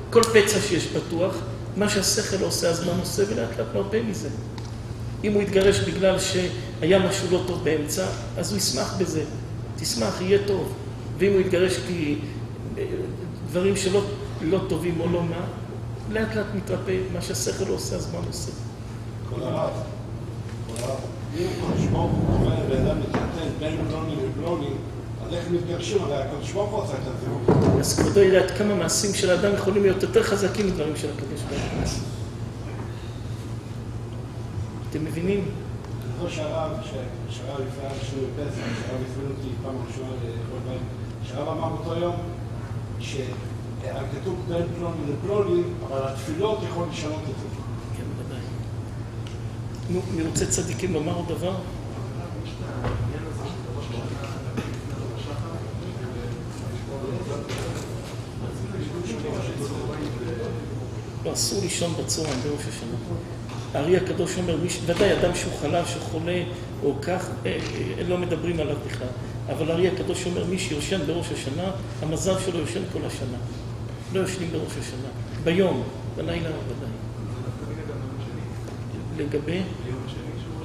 כל פצע שיש פתוח, מה שהשכל עושה, הזמן עושה ולאט לאט מרפא מזה. אם הוא יתגרש בגלל שהיה משהו לא טוב באמצע, אז הוא ישמח בזה. תשמח, יהיה טוב. ואם הוא יתגרש כי דברים שלא טובים או לא מה, לאט לאט מתרפא, מה שהשכל עושה, הזמן עושה. כל הרב, אם הקדוש ברוך הוא אומר לאדם מתחתן בין פלוני לפלוני, אז איך מתגרשים? הרי הקדוש ברוך הוא עשה את זה. אז כבודו יראה עד כמה מעשים של האדם יכולים להיות יותר חזקים מדברים של הקדוש ברוך הוא. אתם מבינים? אני חושב שהרב לפני שיעור בפסח, שהרב הזמין אותי פעם ראשונה לכל בית, שהרב אמר אותו יום, כתוב בין פלוני לפלוני, אבל התפילות יכול לשנות את זה. כן, בוודאי. נו, אני רוצה צדיקים לומר עוד דבר? לא, אסור לישון בצהריים בראש השנה. הארי הקדוש אומר, ודאי אדם שהוא חלש או חולה או כך, לא מדברים עליו בכלל. אבל הארי הקדוש אומר, מי שיושן בראש השנה, המזל שלו יושן כל השנה. לא יושנים בראש השנה. ביום, בלילה ודאי. לגבי?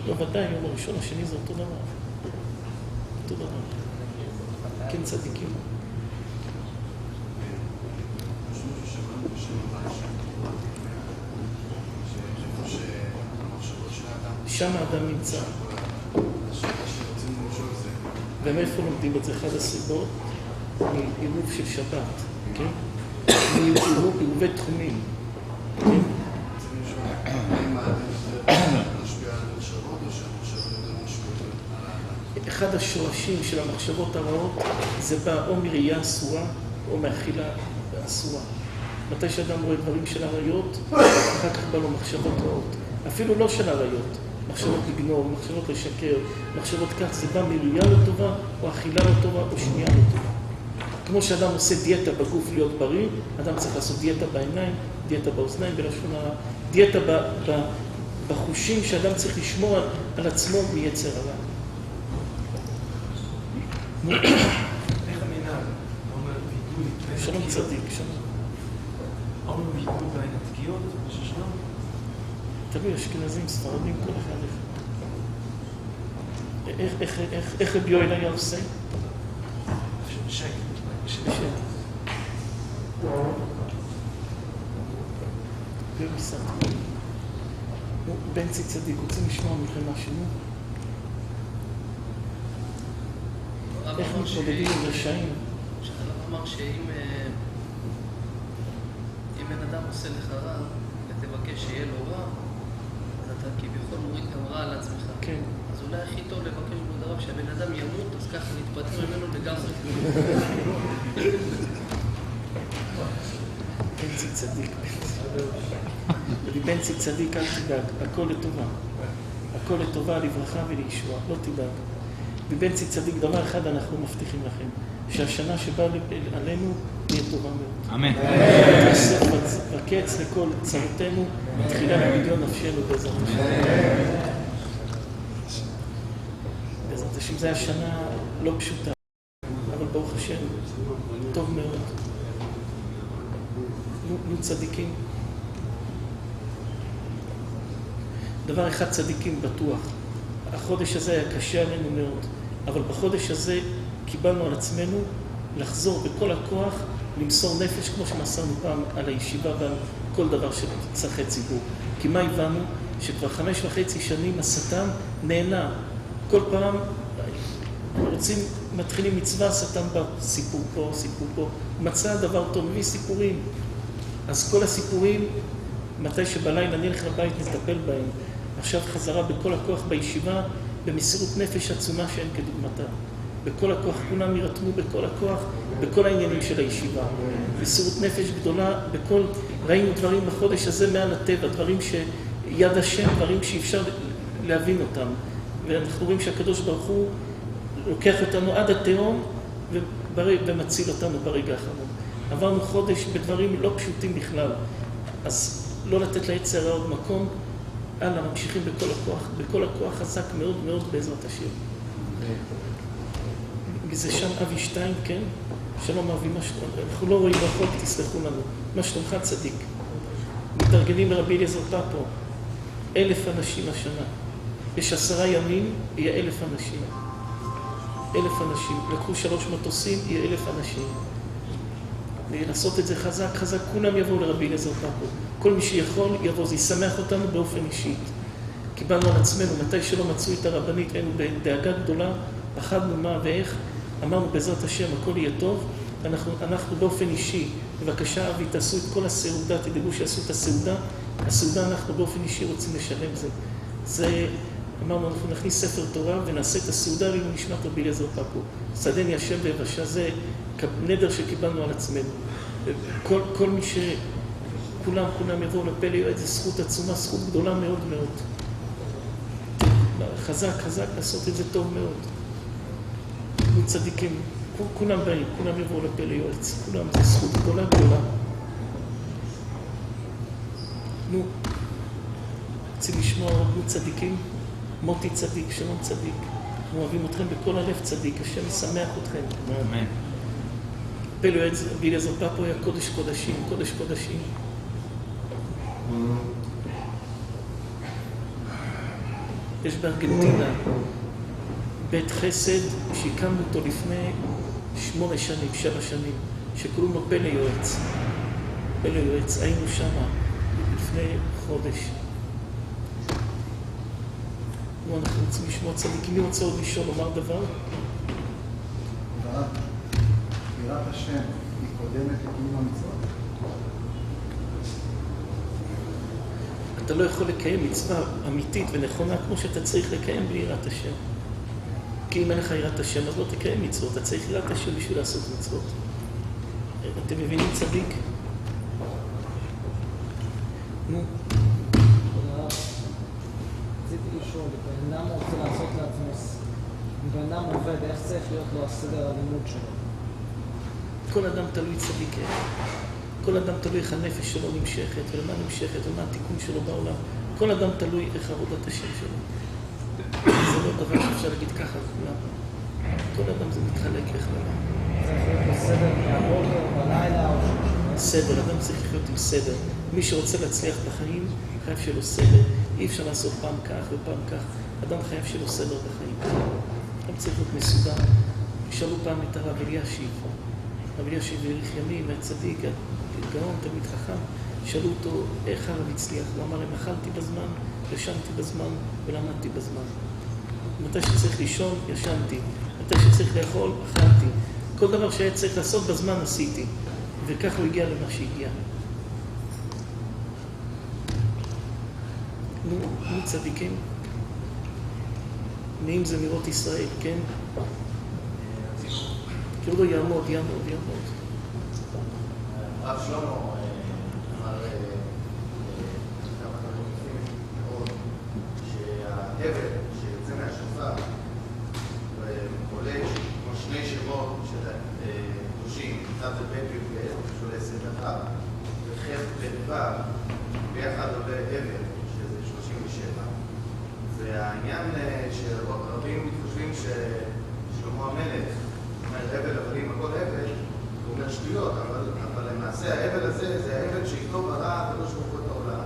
לא, ודאי, יום הראשון, השני זה אותו דבר. אותו דבר. כן, צדיקים. שם האדם נמצא. ומאיפה לומדים את זה? אחד הסיבות? מעירוב של שבת, כן? מעירובי תחומים, כן? אחד השורשים של המחשבות הרעות זה בא או מראייה אסורה או מאכילה אסורה. מתי שאדם רואה דברים של עריות, אחר כך בא לו מחשבות רעות. אפילו לא של עריות, מחשבות לגנוב, מחשבות לשקר, מחשבות כך, זה בא מראייה לא טובה, או אכילה לא טובה, או שנייה לא טובה. כמו שאדם עושה דיאטה בגוף להיות בריא, אדם צריך לעשות דיאטה בעיניים, דיאטה באוזניים, בלשון הרע, דיאטה בחושים שאדם צריך לשמור על עצמו מיצר הרע. איך המנהג? אומר וידוי. שלום צדיק, שלום. אומר וידוי בין התקיעות בששנו? תלוי, אשכנזים, ספרדים, כל אחד. איך רבי יואל היה עושה? שקט. שקט. ומסעת. בנצי צדיק, רוצים לשמוע מכם משהו? איך מתמודדים עם רשעים? הרב אמר שאם בן אדם עושה לך רע ותבקש שיהיה לו רע, אז אתה כביכול מוריד גם רע על עצמך. כן. אז אולי הכי טוב לבקש בו דבר שהבן אדם ימות, אז ככה נתפטר ממנו לגמרי. בנצי צדיק. בנצי צדיק, אל תדאג, הכל לטובה. הכל לטובה, לברכה ולישועה, לא תדאג. בבנצי צדיק, דבר אחד אנחנו מבטיחים לכם, שהשנה שבאה עלינו תהיה טובה מאוד. אמן. תוסף וקץ לכל צרותינו, מתחילה בפדיון נפשנו בעזרת השם. בעזרת השם, זו השנה לא פשוטה, אבל ברוך השם, טוב מאוד. נו צדיקים. דבר אחד צדיקים בטוח. החודש הזה היה קשה עלינו מאוד, אבל בחודש הזה קיבלנו על עצמנו לחזור בכל הכוח, למסור נפש כמו שמסרנו פעם על הישיבה ועל כל דבר של צרכי ציבור. כי מה הבנו? שכבר 5.5 שנים השטן נהנה. כל פעם מתחילים מצווה, השטן בא סיפור פה, סיפור פה. מצא דבר טוב, מביא סיפורים. אז כל הסיפורים, מתי שבלילה נלך לבית נטפל בהם. עכשיו חזרה בכל הכוח בישיבה, במסירות נפש עצומה שאין כדוגמתה. בכל הכוח, כולם ירתמו בכל הכוח, בכל העניינים של הישיבה. מסירות נפש גדולה, ראינו דברים בחודש הזה מעל הטבע, דברים שיד השם, דברים שאי אפשר להבין אותם. ואנחנו רואים שהקדוש ברוך הוא לוקח אותנו עד התהום ומציל אותנו ברגע האחרון. עברנו חודש בדברים לא פשוטים בכלל, אז לא לתת ליצר הרע עוד מקום, הלאה, ממשיכים בכל הכוח חזק מאוד מאוד בעזרת השם. זה שם אבי שטיין, כן? שלום אבי, אנחנו לא רואים ברכות, תסלחו לנו. מה שלומך צדיק? מתארגנים לרבי אליעזר פאפו, 1,000 אנשים השנה. יש 10 ימים, יהיה 1,000 אנשים. 1,000 אנשים. לקחו 3 מטוסים, יהיה 1,000 אנשים. לעשות את זה חזק, כולם יבואו לרבי אליעזר פאפו. כל מי שיכול יבוא, זה ישמח אותנו באופן אישית. קיבלנו על עצמנו, מתי שלא מצאו את הרבנית, היינו בדאגה גדולה, פחדנו מה ואיך, אמרנו בעזרת השם, הכל יהיה טוב, אנחנו באופן אישי, בבקשה אבי, תעשו את כל הסעודה, תדאגו שיעשו את הסעודה אנחנו באופן אישי רוצים לשלם זה, אמרנו, אנחנו נכניס ספר תורה ונעשה את הסעודה לנו נשמת רבי אליעזר פאפו. שדני השם ויבשה, זה נדר שקיבלנו על עצמנו. כל מי כולם יבואו לפלא יועד, זה זכות עצומה, זכות גדולה מאוד מאוד. חזק, לעשות את זה טוב מאוד. צדיקים, כולם באים, כולם יבואו לפלא יועץ, כולם, זה זכות גדולה. נו, רוצים לשמוע עוד צדיקים? מוטי צדיק, שלום צדיק. אנחנו אוהבים אתכם בכל הלב צדיק, השם ישמח אתכם. אמן. פלא יועץ, רבי אליעזר פאפו היה קודש קודשים. יש בארגנטינה בית חסד שהקמנו אותו לפני 7 שנים, שקוראים לו פלא יועץ. היינו שם לפני חודש. אנחנו רוצים לשמוע צדיקים. מי רוצה עוד לשאול, לומר דבר? יראת השם היא קודמת לקיום המצוות? אתה לא יכול לקיים מצווה אמיתית ונכונה כמו שאתה צריך לקיים ביראת השם. כי אם אין לך יראת השם, אז לא תקיים מצוות. אתה צריך יראת השם בשביל לעשות מצוות. אתם מבינים צדיק? נו. רציתי לשאול, בן אדם רוצה לעשות לעצמו, בן אדם עובד, איך צריך להיות לו הסדר הלימוד שלו? כל אדם תלוי צדיק. כל אדם תלוי איך הנפש שלו נמשכת, ולמה נמשכת, ומה התיקון שלו בעולם. כל אדם תלוי איך עבודת השם שלו. זה לא דבר שאפשר להגיד ככה, כולם. כל אדם זה מתחלק איך למה. צריך להיות לו סדר מהבוקר, בלילה או סדר, אדם צריך לחיות עם סדר. מי שרוצה להצליח בחיים, חייב שיהיה לו סדר. אי אפשר לעשות פעם כך ופעם כך. אדם חייב שיהיה לו סדר בחיים. אדם צריך להיות מסודר. שאלו פעם את הרב אלישיב. הרב אלישיב האריך ימים, מהצדיק, גאון, תלמיד חכם. שאלו אותו איך הרב הצליח. הוא אמר להם, אכלתי בזמן, ישנתי בזמן ולמדתי בזמן. מתי שצריך לישון, ישנתי. מתי שצריך לאכול, אכלתי. כל דבר שהיה צריך לעשות בזמן עשיתי. וכך הוא הגיע למה שהגיע. נו צדיקים. נעים זה מראות ישראל, כן? כאילו לא יעמוד. רב שלמה אמר כמה דברים יפים מאוד, שההבל שיוצא מהשופר עולה כמו שני שמות של קדושים, מצד זה בית י"ב, שעולה 21, וח' ב' ביחד עולה הבל, שזה 37. והעניין שרבים חושבים ששלמה המלך אומר הבל, אבל אם הכל הבל, הוא אומר שטויות, אבל למעשה ההבל הזה זה ההבל שאיתו ברא הקדוש ברוך הוא את העולם.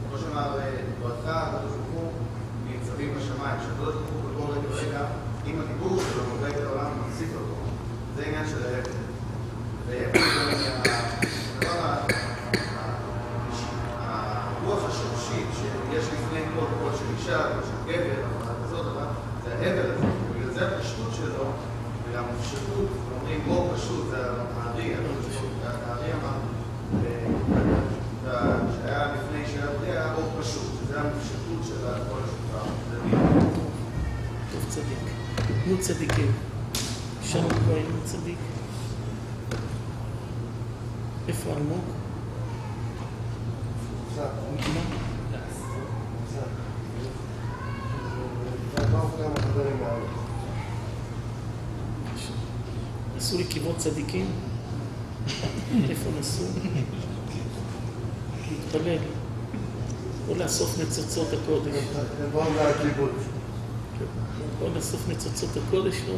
כמו שאמר, בראתך הקדוש ברוך הוא ניצבים בשמיים, שהקדוש ברוך הוא בכל רגע, עם הדיבור שלו מובא את העולם ומחזיק אותו. זה העניין של ההבל. וההבל זה הרוח השורשית שיש לפני כל קול של אישה או של גבר, אבל כזאת, זה ההבל הזה. ובגלל זה הפשטות שלו, וגם הפשטות, אומרים בור פשוט, זה הארי, הארי אמר, שהיה לפני שהיה בריאה, בור פשוט, שזה הפשטות של כל השופר. טוב צדיק. נו צדיקים. שלום כהן, נו צדיק. איפה אלמוג? נגמר? נסו לי כיוון צדיקים? איפה נסו? להתפלל. או לאסוף ניצוצות הקודש. או לאסוף ניצוצות הקודש, לא?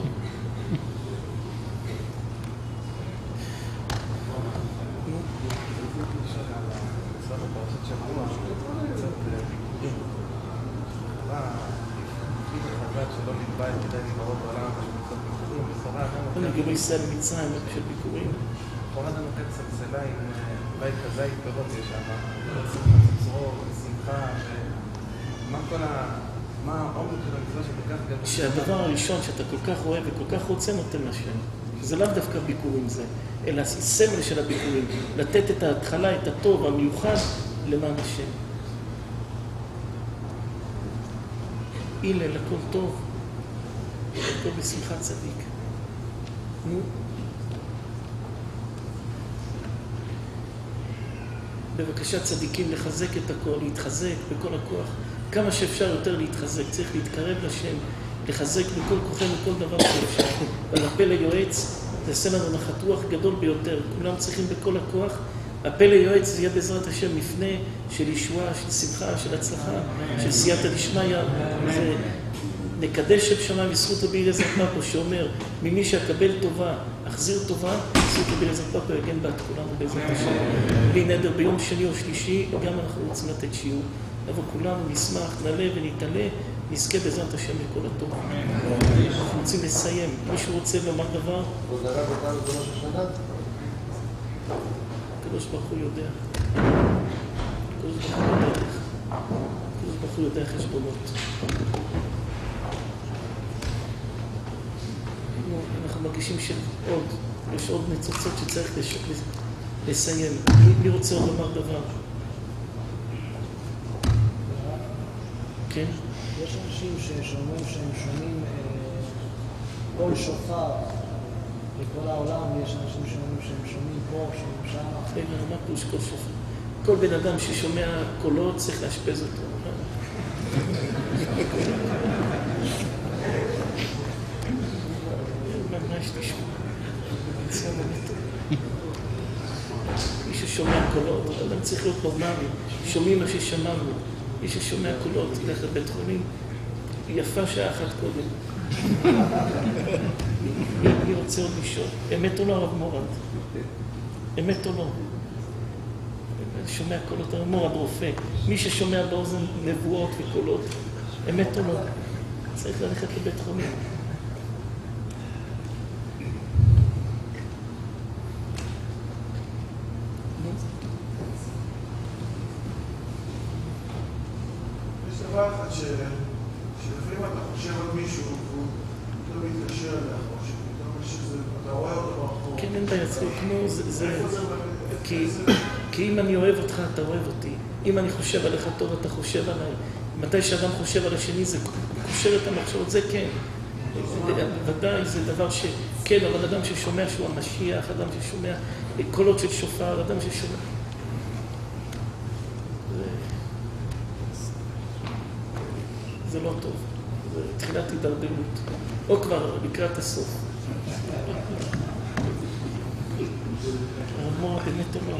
גבי ישראל מצרים, של ביקורים. כל אדם נוקד סלסלה עם בית כזית פירות יש שם, צרור, שמחה, מה כל מה העומק של המצווה שבכך גדול? שהדבר הראשון שאתה כל כך רואה וכל כך רוצה נותן לשם. זה לאו דווקא ביקורים זה, אלא סמל של הביקורים. לתת את ההתחלה, את הטוב המיוחד למען השם. הלל, הכל טוב. הכל בשמחת צדיק. נו. בבקשה צדיקים לחזק את הכל, להתחזק בכל הכוח. כמה שאפשר יותר להתחזק, צריך להתקרב לשם, לחזק בכל כוחנו כל דבר שאפשר. אבל הפה ליועץ, זה עושה לנו נחת רוח גדול ביותר. כולם צריכים בכל הכוח. הפה ליועץ זה יהיה בעזרת השם מפנה של ישועה, של שמחה, של הצלחה, של סייעתא דשמיא. נקדש שם שמיים בזכות רבי אליעזר פאפו שאומר, ממי שאקבל טובה, אחזיר טובה, בזכות רבי אליעזר פאפו יגן בת כולנו בעזרת השם. בלי נדר ביום שני או שלישי, גם אנחנו רוצים לתת שיעור. אבל כולנו נשמח, נעלה ונתעלה, נזכה בעזרת השם לכל הטוב. אנחנו רוצים לסיים. מישהו רוצה לומר דבר? עוד הרב אותנו בראש השנה? הקדוש ברוך הוא יודע. הקדוש ברוך הוא יודע. הקדוש ברוך הוא יודע חשבונות. אנחנו מרגישים שיש עוד ניצוצות שצריך לסיים. מי רוצה עוד לומר דבר? כן? יש אנשים שאומרים שהם שומעים קול שופר בכל העולם, יש אנשים שאומרים שהם שומעים פה, שומעים שם. רגע, מה פירוש קול שופר? כל בן אדם ששומע קולות צריך לאשפז אותו. מה יש לשמוע? מי ששומע קולות, אדם צריך להיות נורמלי. שומעים מה ששמענו. מי ששומע קולות, ילך לבית חולים. יפה שעה אחת קודם. מי רוצה עוד לשאול? אמת או לא, הרב מורד? אמת או לא? שומע קולות, הרב מורד רופא. מי ששומע באוזן נבואות וקולות, אמת או לא? צריך ללכת לבית חולים. יש דבר אחד שלפעמים אתה חושב על מישהו והוא פתאום מתקשר אליך, או שפתאום אתה רואה אותו ברחוב. כן, אין בעיה, זה כמו זה... כי אם אני אוהב אותך, אתה אוהב אותי. אם אני חושב עליך טוב, אתה חושב עליי. מתי שאדם חושב על השני, זה קושר את המחשבות, זה כן. ודאי, זה דבר שכן, אבל אדם ששומע שהוא המשיח, אדם ששומע קולות של שופר, אדם ששומע... זה לא טוב. זה תחילת הידרדרות. או כבר לקראת הסוף. הרב באמת או לא?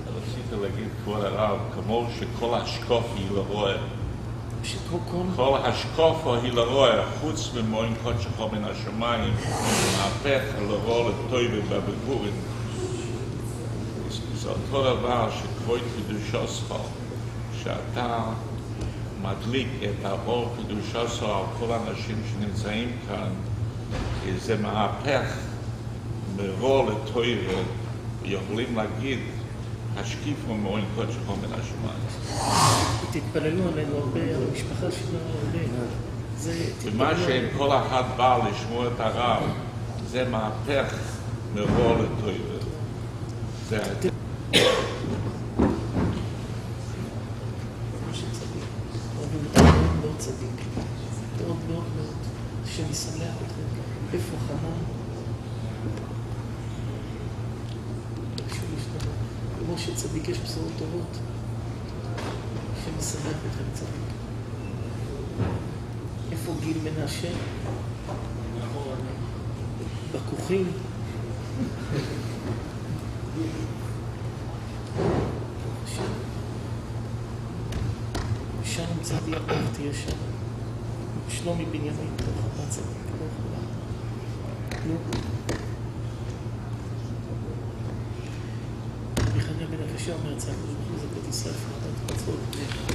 רציתי להגיד כבוד הרב, כמו שכל השקוף היא לרואה. כל השקוף היא לרואה, חוץ ממועין קודשך מן השמיים, מהפך לרואה לטויב ובגורים. זה אותו דבר שכבוד קדושתך, שאתה מדליק את האור קדושתך על כל האנשים שנמצאים כאן, זה מהפך מרוע לטויב, ויכולים להגיד השקיף ממועין קודשך מן השמיים. תתפללו עלינו הרבה, על המשפחה שלנו הרבה. ומה שכל אחד בא לשמוע את הרב, זה מהפך מרוע לטויב. זה מאוד צדיק, מאוד מאוד מאוד, שמשמח אתכם. איפה חנן? כמו שצדיק יש בשורות טובות, שמשמח אתכם צדיק. איפה גיל מנשה? בכוחים. שם צדיק תהיה שם. שלומי בנימין, תוך צדיק, לא יכולה. נו. בחניה בן הקשה אומר צדיק, זה בית ישראל פרדת מצוות.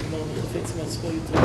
אמרנו חפץ מעצמו יותר.